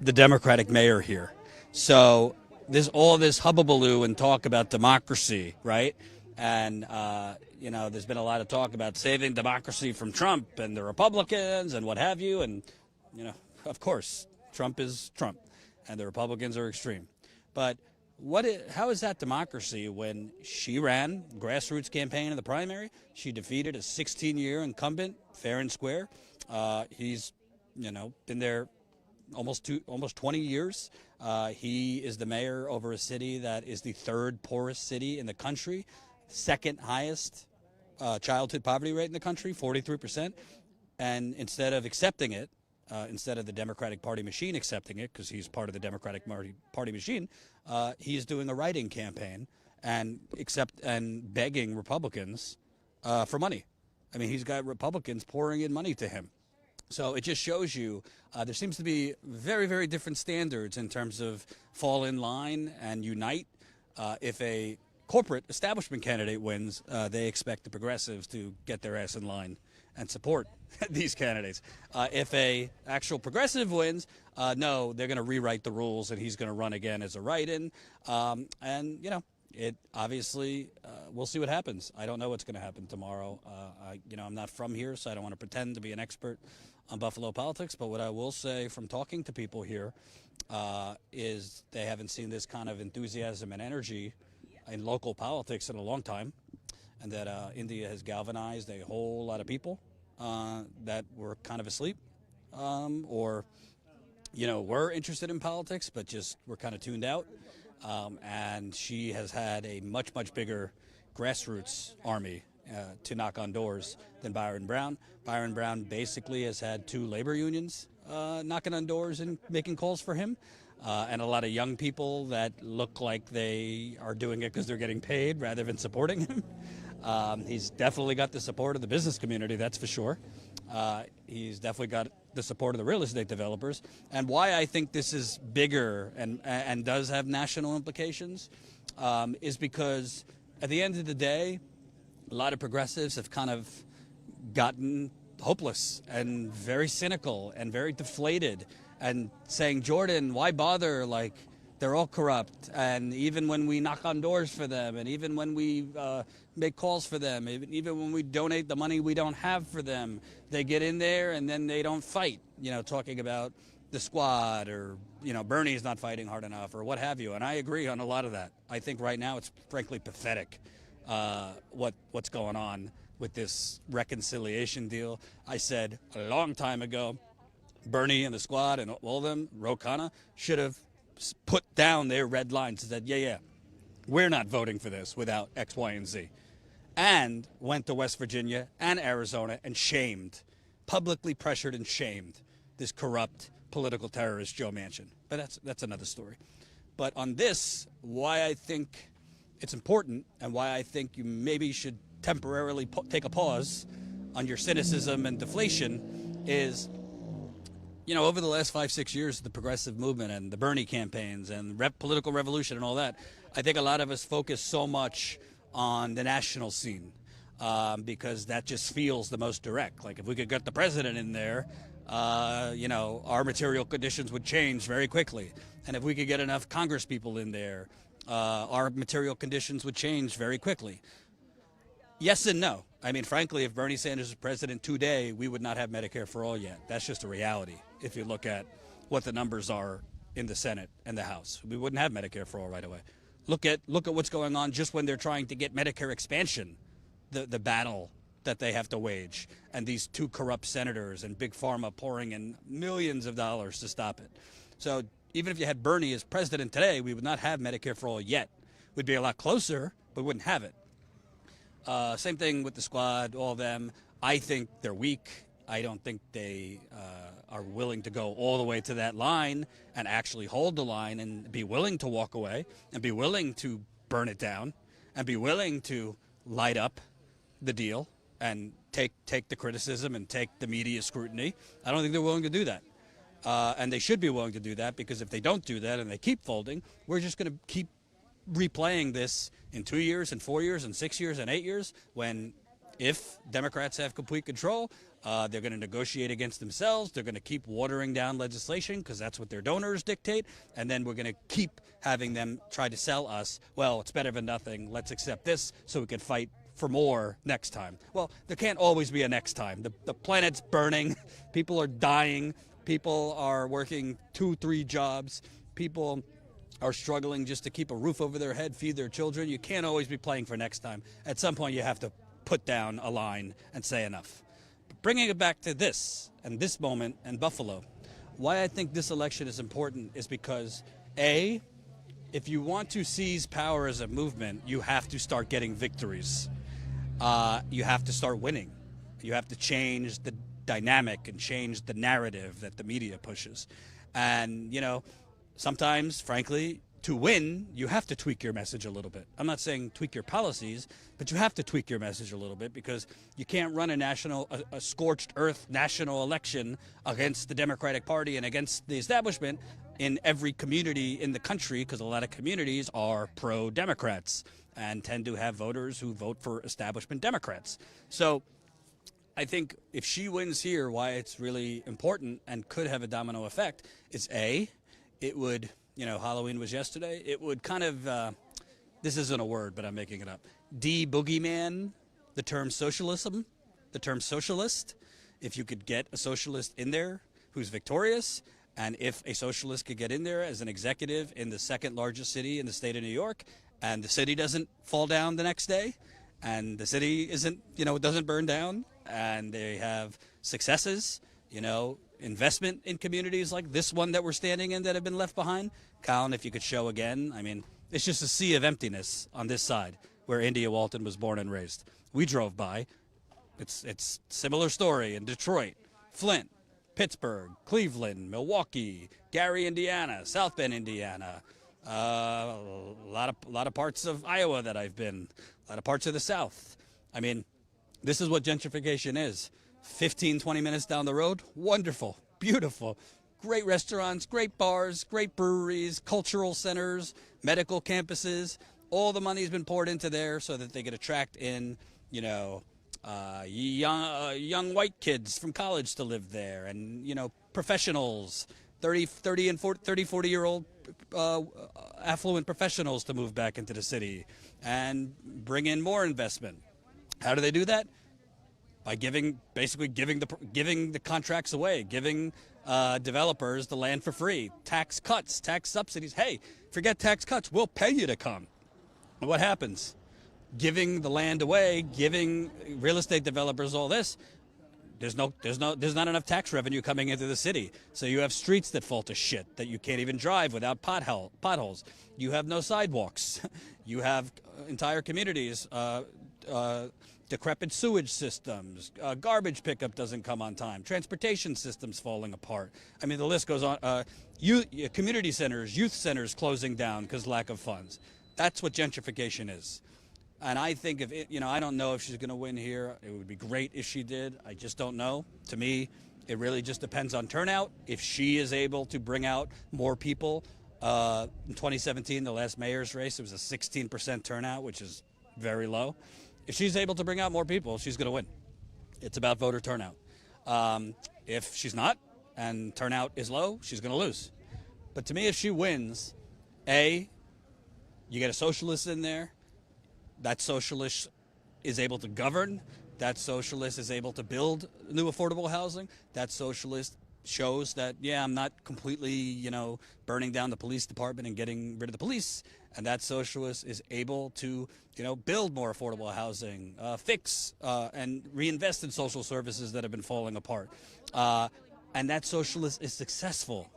the Democratic mayor here. So there's all this hubbubaloo and talk about democracy, right? And, there's been a lot of talk about saving democracy from Trump and the Republicans and what have you. And, of course, Trump is Trump and the Republicans are extreme. But how is that democracy when she ran grassroots campaign in the primary? She defeated a 16-year incumbent, fair and square. He's, been there almost 20 years. He is the mayor over a city that is the third poorest city in the country, second highest childhood poverty rate in the country, 43%. And instead of accepting it, instead of the Democratic Party machine accepting it, because he's part of the Democratic Party machine, he's doing a write-in campaign and begging Republicans for money. I mean, he's got Republicans pouring in money to him. So it just shows you there seems to be very, very different standards in terms of fall in line and unite. If a corporate establishment candidate wins, they expect the progressives to get their ass in line and support these candidates. If a actual progressive wins, no, they're going to rewrite the rules and he's going to run again as a write-in. It obviously, we'll see what happens. I don't know what's going to happen tomorrow. I'm not from here, so I don't want to pretend to be an expert on Buffalo politics. But what I will say from talking to people here is they haven't seen this kind of enthusiasm and energy in local politics in a long time. And that India has galvanized a whole lot of people that were kind of asleep or were interested in politics but just were kind of tuned out. And she has had a much, much bigger grassroots army to knock on doors than Byron Brown. Byron Brown basically has had 2 labor unions knocking on doors and making calls for him. And a lot of young people that look like they are doing it because they're getting paid rather than supporting him. He's definitely got the support of the business community, that's for sure. He's definitely got the support of the real estate developers. And why I think this is bigger and does have national implications is because at the end of the day, a lot of progressives have kind of gotten hopeless and very cynical and very deflated and saying, Jordan, why bother? Like, they're all corrupt. And even when we knock on doors for them, and even when we make calls for them, even when we donate the money we don't have for them, they get in there and then they don't fight, talking about the squad or, Bernie's not fighting hard enough or what have you. And I agree on a lot of that. I think right now it's frankly pathetic what's going on with this reconciliation deal. I said a long time ago, Bernie and the squad and all of them, Ro Khanna, should have put down their red lines and said, yeah, we're not voting for this without X, Y, and Z. And went to West Virginia and Arizona and publicly pressured and shamed this corrupt political terrorist Joe Manchin. But that's another story. But on this, why I think it's important and why I think you maybe should temporarily take a pause on your cynicism and deflation is, over the last 5-6 years, the progressive movement and the Bernie campaigns and political revolution and all that, I think a lot of us focus so much on the national scene because that just feels the most direct. Like if we could get the president in there, our material conditions would change very quickly. And if we could get enough Congress people in there, our material conditions would change very quickly. Yes and no. I mean, frankly, if Bernie Sanders was president today, we would not have Medicare for all yet. That's just a reality. If you look at what the numbers are in the Senate and the House, we wouldn't have Medicare for all right away. Look at what's going on just when they're trying to get Medicare expansion, the battle that they have to wage, and these 2 corrupt senators and Big Pharma pouring in millions of dollars to stop it. So even if you had Bernie as president today, we would not have Medicare for all yet. We'd be a lot closer, but we wouldn't have it. Same thing with the squad, all of them. I think they're weak. I don't think they are willing to go all the way to that line and actually hold the line and be willing to walk away and be willing to burn it down and be willing to light up the deal and take the criticism and take the media scrutiny. I don't think they're willing to do that. And they should be willing to do that, because if they don't do that and they keep folding, we're just going to keep replaying this in 2 years and 4 years and 6 years and 8 years, when, if Democrats have complete control, they're going to negotiate against themselves. They're going to keep watering down legislation because that's what their donors dictate. And then we're going to keep having them try to sell us, well, it's better than nothing. Let's accept this so we can fight for more next time. Well, there can't always be a next time. The planet's burning. People are dying. People are working 2-3 jobs. People are struggling just to keep a roof over their head, feed their children. You can't always be playing for next time. At some point, you have to put down a line and say enough. But bringing it back to this and this moment in Buffalo, why I think this election is important is because, A, if you want to seize power as a movement, you have to start getting victories. You have to start winning. You have to change the dynamic and change the narrative that the media pushes. And, you know, sometimes, frankly, to win, you have to tweak your message a little bit. I'm not saying tweak your policies, but you have to tweak your message a little bit, because you can't run a scorched earth national election against the Democratic Party and against the establishment in every community in the country, because a lot of communities are pro-Democrats and tend to have voters who vote for establishment Democrats. So I think if she wins here, why it's really important and could have a domino effect is, A, it would, you know, Halloween was yesterday, it would kind of, this isn't a word, but I'm making it up, de-boogeyman the term socialism, the term socialist. If you could get a socialist in there who's victorious, and if a socialist could get in there as an executive in the second largest city in the state of New York, and the city doesn't fall down the next day, and the city isn't, you know, it doesn't burn down, and they have successes, you know, investment in communities like this one that we're standing in that have been left behind. Colin, if you could show again, I mean, it's just a sea of emptiness on this side where India Walton was born and raised. We drove by. It's similar story in Detroit, Flint, Pittsburgh, Cleveland, Milwaukee, Gary, Indiana, South Bend, Indiana, a lot of parts of Iowa that I've been, a lot of parts of the South. I mean, this is what gentrification is. 15, 20 minutes down the road, wonderful, beautiful, great restaurants, great bars, great breweries, cultural centers, medical campuses. All the money's been poured into there so that they could attract in, you know, young white kids from college to live there, and, you know, professionals, 40 and 40-year-old affluent professionals to move back into the city and bring in more investment. How do they do that? By basically giving the contracts away, giving developers the land for free, tax cuts, tax subsidies. Hey, forget tax cuts, we'll pay you to come. And what happens? Giving the land away, giving real estate developers all this, there's not enough tax revenue coming into the city. So you have streets that fall to shit that you can't even drive without potholes. You have no sidewalks. You have entire communities, decrepit sewage systems, garbage pickup doesn't come on time, transportation systems falling apart. I mean, the list goes on. Community centers, youth centers closing down because lack of funds. That's what gentrification is. And I think if it, you know, I don't know if she's going to win here. It would be great if she did. I just don't know. To me, it really just depends on turnout. If she is able to bring out more people, in 2017, the last mayor's race, it was a 16% turnout, which is very low. If she's able to bring out more people, she's going to win. It's about voter turnout. If she's not, and turnout is low, she's going to lose. But to me, if she wins, A, you get a socialist in there. That socialist is able to govern. That socialist is able to build new affordable housing. That socialist shows that, yeah, I'm not completely, you know, burning down the police department and getting rid of the police. And that socialist is able to, you know, build more affordable housing, fix and reinvest in social services that have been falling apart. And that socialist is successful,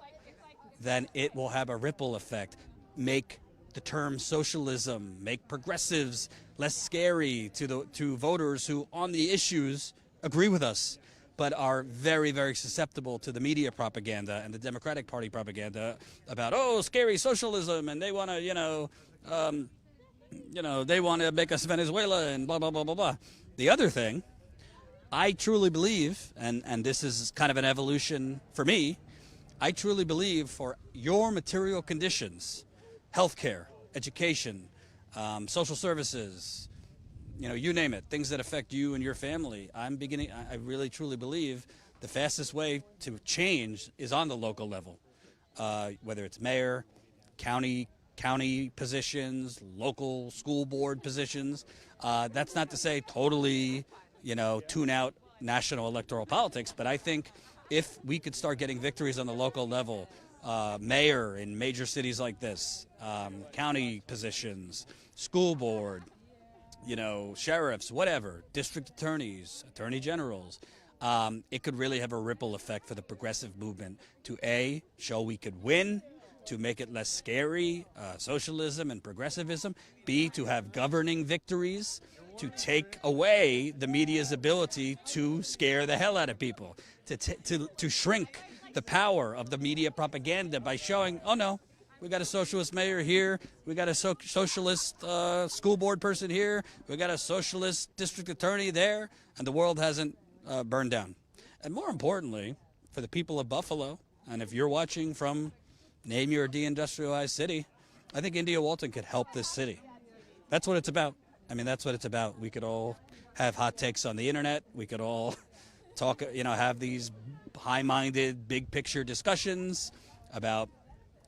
then it will have a ripple effect. Make the term socialism, make progressives less scary to voters who on the issues agree with us, but are very, very susceptible to the media propaganda and the Democratic Party propaganda about, oh, scary socialism, and they want to, they want to make us Venezuela and blah, blah, blah, blah, blah. The other thing, I truly believe, and this is kind of an evolution for me, I truly believe for your material conditions, healthcare, education, social services, you name it, things that affect you and your family. I really truly believe the fastest way to change is on the local level, whether it's mayor, county positions, local school board positions. That's not to say totally, tune out national electoral politics, but I think if we could start getting victories on the local level, mayor in major cities like this, county positions, school board, sheriffs, whatever, district attorneys, attorney generals, it could really have a ripple effect for the progressive movement to A, show we could win, to make it less scary, socialism and progressivism, B, to have governing victories, to take away the media's ability to scare the hell out of people, to shrink the power of the media propaganda by showing, oh no, we got a socialist mayor here, we got a socialist school board person here, we got a socialist district attorney there, and the world hasn't burned down. And more importantly, for the people of Buffalo, and if you're watching from name your deindustrialized city, I think India Walton could help this city. That's what it's about. That's what it's about. We could all have hot takes on the internet. We could all talk, have these high-minded, big-picture discussions about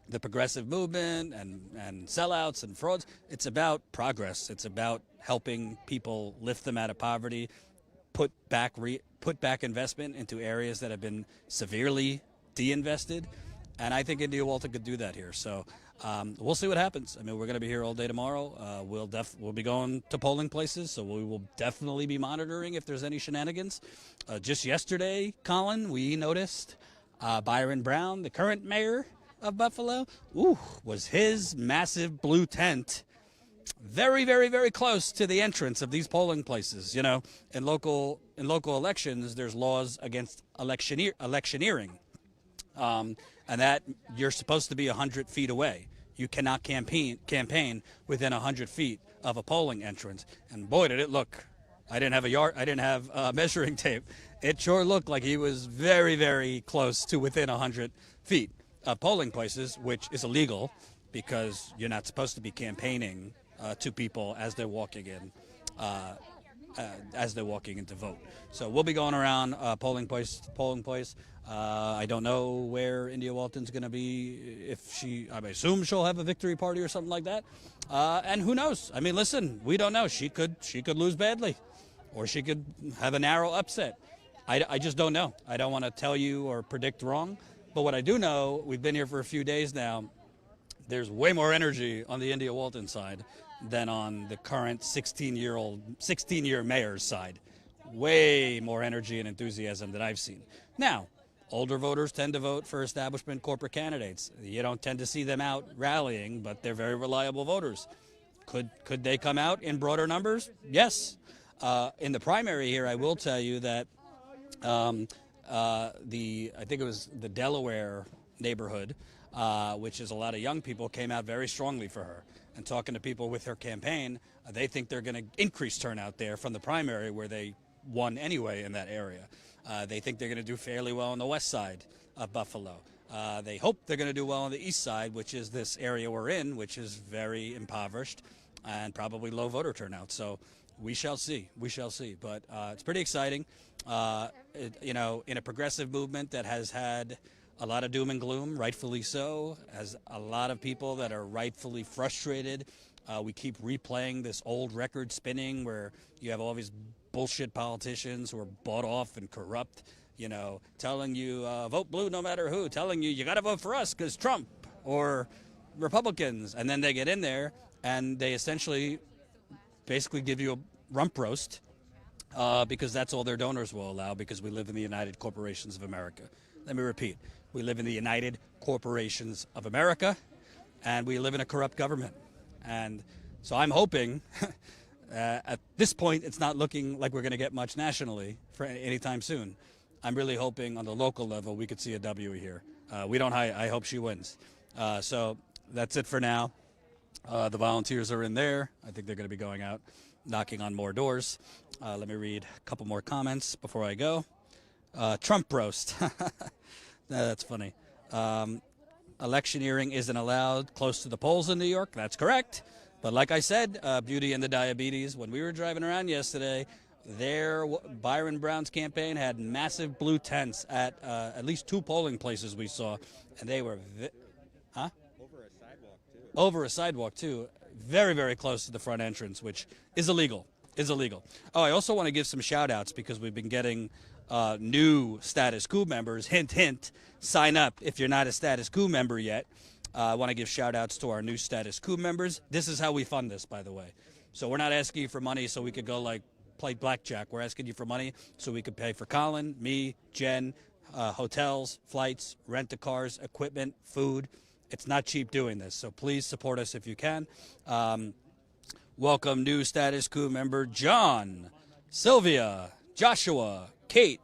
the progressive movement and sellouts and frauds. It's about progress. It's about helping people lift them out of poverty, put back investment into areas that have been severely de-invested. And I think India Walton could do that here. So we'll see what happens. We're going to be here all day tomorrow. We'll be going to polling places, so we will definitely be monitoring if there's any shenanigans. Just yesterday, Colin, we noticed Byron Brown, the current mayor of Buffalo, was his massive blue tent very, very, very close to the entrance of these polling places. In local elections, there's laws against electioneering. And that you're supposed to be 100 feet away. You cannot campaign within 100 feet of a polling entrance. And boy, did it look. I didn't have measuring tape. It sure looked like he was very, very close to within 100 feet of polling places, which is illegal because you're not supposed to be campaigning to people as they're walking in. As they're walking in to vote. So we'll be going around polling place. I don't know where India Walton's going to be. I assume she'll have a victory party or something like that. And who knows? Listen, we don't know. She could lose badly, or she could have a narrow upset. I just don't know. I don't want to tell you or predict wrong. But what I do know, we've been here for a few days now. There's way more energy on the India Walton side than on the current 16-year mayor's side. Way more energy and enthusiasm than I've seen. Now, older voters tend to vote for establishment corporate candidates. You don't tend to see them out rallying, but they're very reliable voters. Could they come out in broader numbers? Yes. In the primary here, I will tell you that I think it was the Delaware neighborhood, which is a lot of young people, came out very strongly for her. And talking to people with her campaign, they think they're going to increase turnout there from the primary where they won anyway in that area. They think they're going to do fairly well on the west side of Buffalo. They hope they're going to do well on the east side, which is this area we're in, which is very impoverished and probably low voter turnout. So we shall see. But it's pretty exciting. In a progressive movement that has had a lot of doom and gloom, rightfully so, has a lot of people that are rightfully frustrated. We keep replaying this old record spinning where you have all these bullshit politicians who are bought off and corrupt, telling you vote blue no matter who, telling you got to vote for us because Trump or Republicans. And then they get in there and they essentially basically give you a rump roast because that's all their donors will allow because we live in the United Corporations of America. Let me repeat. We live in the United Corporations of America, and we live in a corrupt government. And so I'm hoping, at this point, it's not looking like we're going to get much nationally for anytime soon. I'm really hoping on the local level we could see a W here. I hope she wins. So that's it for now. The volunteers are in there. I think they're going to be going out, knocking on more doors. Let me read a couple more comments before I go. Trump roast. That's funny. Electioneering isn't allowed close to the polls in New York. That's correct. But like I said, Beauty and the Diabetes, when we were driving around yesterday, Byron Brown's campaign had massive blue tents at least 2 polling places we saw, and they were over a sidewalk too, very, very close to the front entrance, which is illegal. Oh, I also want to give some shout outs because we've been getting new Status Coup members. Hint, hint, sign up if you're not a Status Coup member yet. I want to give shout outs to our new Status Coup members. This is how we fund this, by the way. So we're not asking you for money so we could go play blackjack. We're asking you for money so we could pay for Colin, me, Jen, hotels, flights, rent-a-cars, equipment, food. It's not cheap doing this, so please support us if you can. Welcome new Status Coup member John, Sylvia, Joshua, Kate,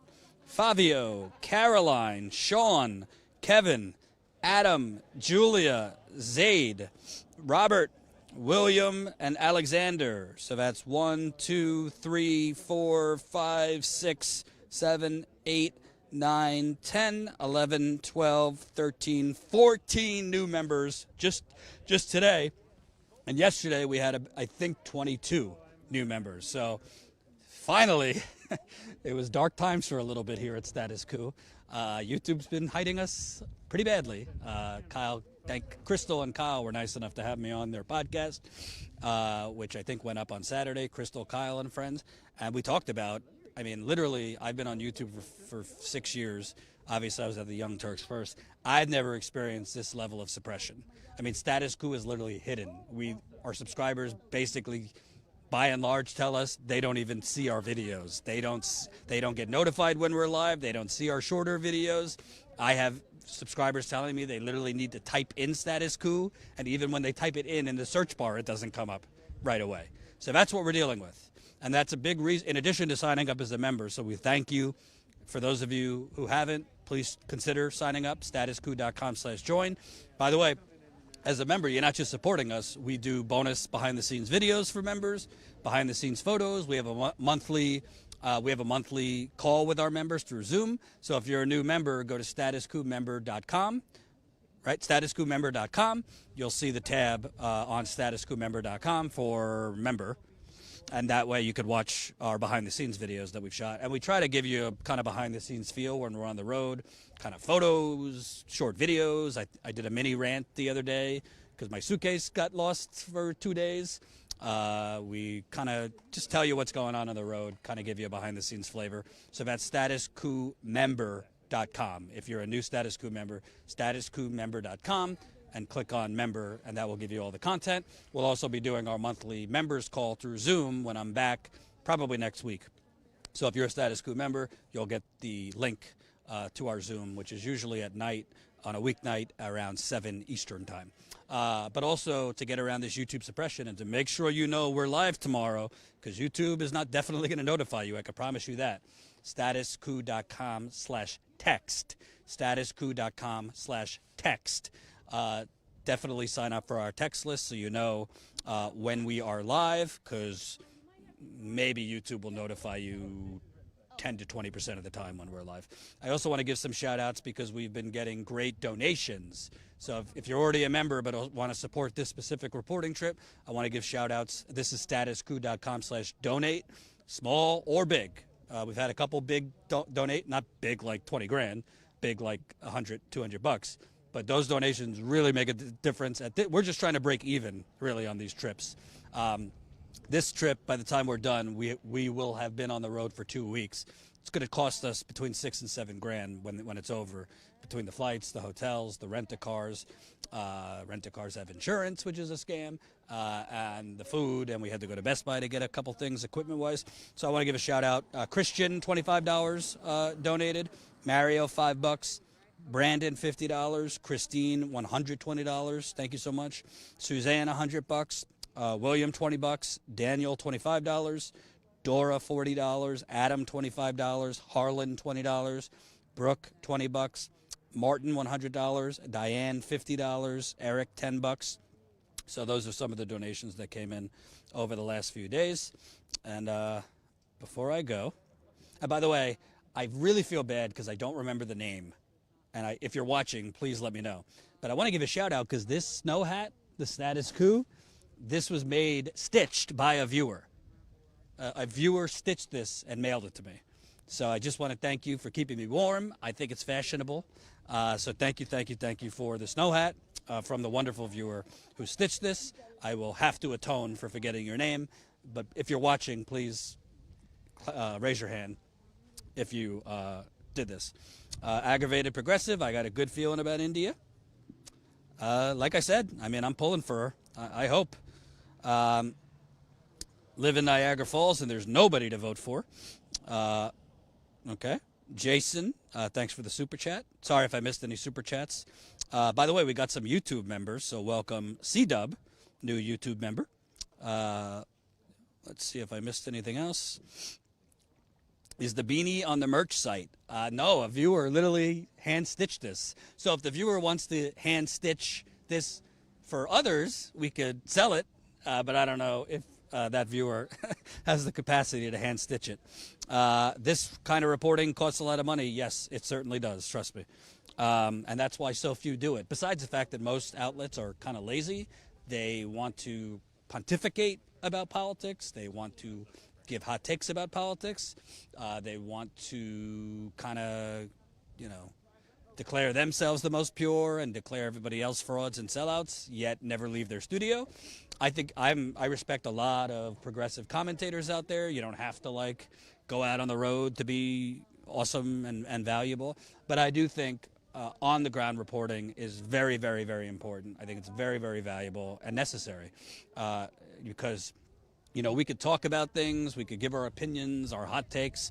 Fabio, Caroline, Sean, Kevin, Adam, Julia, Zaid, Robert, William, and Alexander. So that's 1, 2, 3, 4, 5, 6, 7, 8, 9, 10, 11, 12, 13, 14 new members just today. And yesterday we had, I think, 22 new members. So finally, it was dark times for a little bit here at Status Coup. YouTube's been hiding us pretty badly. Crystal and Kyle were nice enough to have me on their podcast, which I think went up on Saturday. Crystal, Kyle, and friends. And we talked about, I mean, literally, I've been on YouTube for 6 years. Obviously, I was at the Young Turks first. I've never experienced this level of suppression. I mean, Status Coup is literally hidden. Our subscribers basically, by and large, tell us they don't even see our videos. They don't get notified when we're live. They don't see our shorter videos. I have subscribers telling me they literally need to type in Status Coup, and even when they type it in the search bar, it doesn't come up right away. So that's what we're dealing with. And that's a big reason, in addition to signing up as a member. So we thank you. For those of you who haven't, please consider signing up, statuscoup.com/join. By the way, as a member, you're not just supporting us. We do bonus behind-the-scenes videos for members, behind-the-scenes photos. We have a monthly call with our members through Zoom. So if you're a new member, go to StatusCoupMember.com. Right, StatusCoupMember.com. You'll see the tab on StatusCoupMember.com for member. And that way you could watch our behind-the-scenes videos that we've shot. And we try to give you a kind of behind-the-scenes feel when we're on the road, kind of photos, short videos. I did a mini rant the other day because my suitcase got lost for 2 days. We kind of just tell you what's going on the road, kind of give you a behind-the-scenes flavor. So that's StatusCoupMember.com. If you're a new Status Coup member, StatusCoupMember.com. And click on member, and that will give you all the content. We'll also be doing our monthly members call through Zoom when I'm back, probably next week. So if you're a Status Coup member, you'll get the link to our Zoom, which is usually at night on a weeknight around 7 Eastern time. But also to get around this YouTube suppression and to make sure you know we're live tomorrow, because YouTube is not definitely going to notify you. I can promise you that. StatusCoup.com/text. StatusCoup.com/text. Definitely sign up for our text list so you know when we are live, because maybe YouTube will notify you 10 to 20% of the time when we're live. I also want to give some shout outs because we've been getting great donations. So if you're already a member but want to support this specific reporting trip, I want to give shout outs. This is StatusCoup.com/donate, small or big. We've had a couple big donate, not big like 20 grand, big like 100, 200 bucks. But those donations really make a difference. We're just trying to break even, really, on these trips. This trip, by the time we're done, we will have been on the road for 2 weeks. It's going to cost us between $6 and $7 grand when it's over, between the flights, the hotels, the rent-a-cars. Rent-a-cars have insurance, which is a scam, and the food. And we had to go to Best Buy to get a couple things equipment-wise. So I want to give a shout-out. Christian, $25 donated. Mario, $5. Brandon, $50. Christine, $120. Thank you so much. Suzanne, $100. William, $20. Daniel, $25. Dora, $40. Adam, $25. Harlan, $20. Brooke, $20. Martin, $100. Diane, $50. Eric, $10. So those are some of the donations that came in over the last few days. And before I go, and by the way, I really feel bad because I don't remember the name. And if you're watching, please let me know. But I want to give a shout out because this snow hat, the Status Coup, this was stitched by a viewer. A viewer stitched this and mailed it to me. So I just want to thank you for keeping me warm. I think it's fashionable. So thank you for the snow hat from the wonderful viewer who stitched this. I will have to atone for forgetting your name. But if you're watching, please raise your hand if you did this. Aggravated progressive, I got a good feeling about India. Like I said, I mean, I'm pulling for her. I hope. Live in Niagara Falls, and there's nobody to vote for. Okay. Jason, thanks for the super chat. Sorry if I missed any super chats. By the way, we got some YouTube members, so welcome C-Dub, new YouTube member. Let's see if I missed anything else. Is the beanie on the merch site? No, a viewer literally hand-stitched this. So if the viewer wants to hand-stitch this for others, we could sell it, but I don't know if that viewer has the capacity to hand-stitch it. This kind of reporting costs a lot of money. Yes, it certainly does, trust me. And that's why so few do it. Besides the fact that most outlets are kind of lazy, they want to pontificate about politics. They want to give hot takes about politics. They want to kind of, declare themselves the most pure and declare everybody else frauds and sellouts, yet never leave their studio. I think I respect a lot of progressive commentators out there. You don't have to go out on the road to be awesome and valuable, but I do think on the ground reporting is very, very, very important. I think it's very, very valuable and necessary because we could talk about things, we could give our opinions, our hot takes,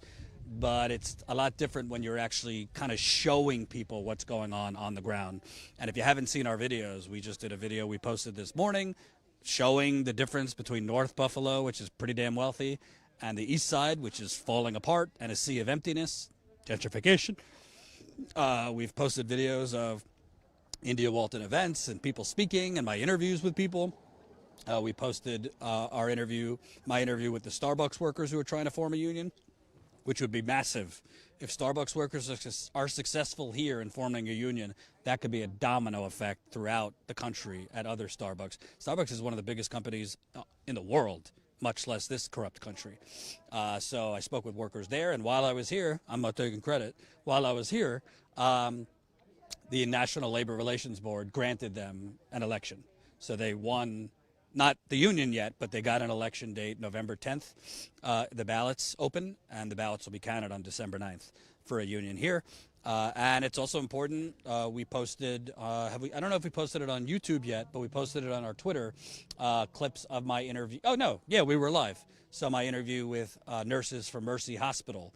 but it's a lot different when you're actually kind of showing people what's going on the ground. And if you haven't seen our videos, we just did a video we posted this morning showing the difference between North Buffalo, which is pretty damn wealthy, and the East Side, which is falling apart and a sea of emptiness, gentrification. We've posted videos of India Walton events and people speaking and my interviews with people. We posted my interview with the Starbucks workers who are trying to form a union, which would be massive. If Starbucks workers are successful here in forming a union, that could be a domino effect throughout the country at other Starbucks. Starbucks is one of the biggest companies in the world, much less this corrupt country. So I spoke with workers there, and while I was here, I'm not taking credit, while I was here, the National Labor Relations Board granted them an election. So they won, not the union yet, but they got an election date, November 10th. The ballots open, and the ballots will be counted on December 9th for a union here. And it's also important, we posted, I don't know if we posted it on YouTube yet, but we posted it on our Twitter, clips of my interview. Oh, no, yeah, we were live. So my interview with nurses from Mercy Hospital,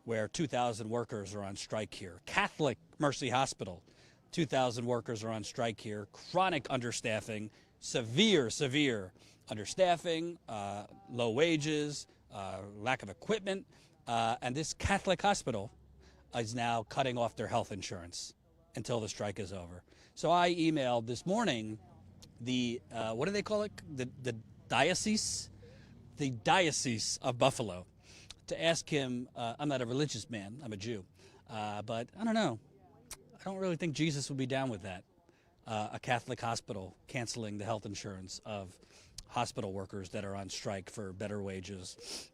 where 2,000 workers are on strike here. Catholic Mercy Hospital, 2,000 workers are on strike here. Chronic understaffing, severe understaffing, low wages, lack of equipment, and this Catholic hospital is now cutting off their health insurance until the strike is over. So I emailed this morning the, what do they call it? The diocese? The Diocese of Buffalo, to ask him, I'm not a religious man, I'm a Jew, but I don't know. I don't really think Jesus would be down with that. A Catholic hospital canceling the health insurance of hospital workers that are on strike for better wages,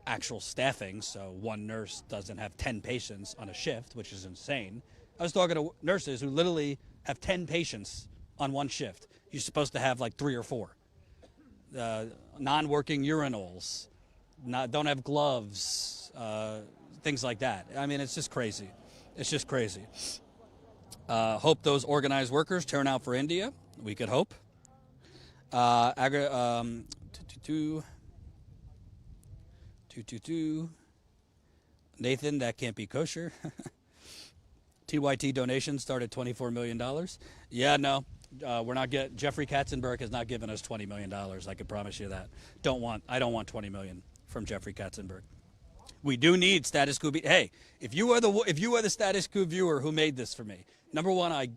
actual staffing, so one nurse doesn't have 10 patients on a shift, which is insane. I was talking to nurses who literally have 10 patients on one shift. You're supposed to have 3 or 4. Non-working urinals, don't have gloves, things like that. I mean, it's just crazy. It's just crazy. Hope those organized workers turn out for India. We could hope. Nathan, that can't be kosher. TYT donation started $24 million. Yeah, no, we're not getting. Jeffrey Katzenberg has not given us $20 million. I can promise you that. I don't want $20 million from Jeffrey Katzenberg. We do need Status Coup. Hey, if you are the Status Coup viewer who made this for me, number one, I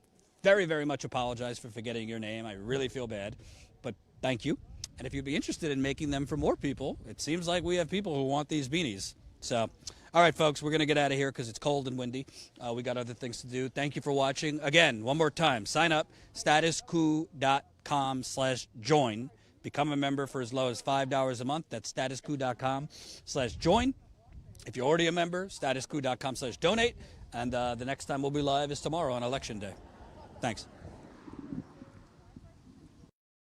very, very much apologize for forgetting your name. I really feel bad, but thank you. And if you'd be interested in making them for more people, it seems like we have people who want these beanies. So All right, folks, we're going to get out of here because it's cold and windy. We got other things to do. Thank you for watching. Again, one more time, sign up, statuscoup.com/join. Become a member for as low as $5 a month. That's statuscoup.com/join. If you're already a member, statuscoup.com/donate. And the next time we'll be live is tomorrow on Election Day. Thanks.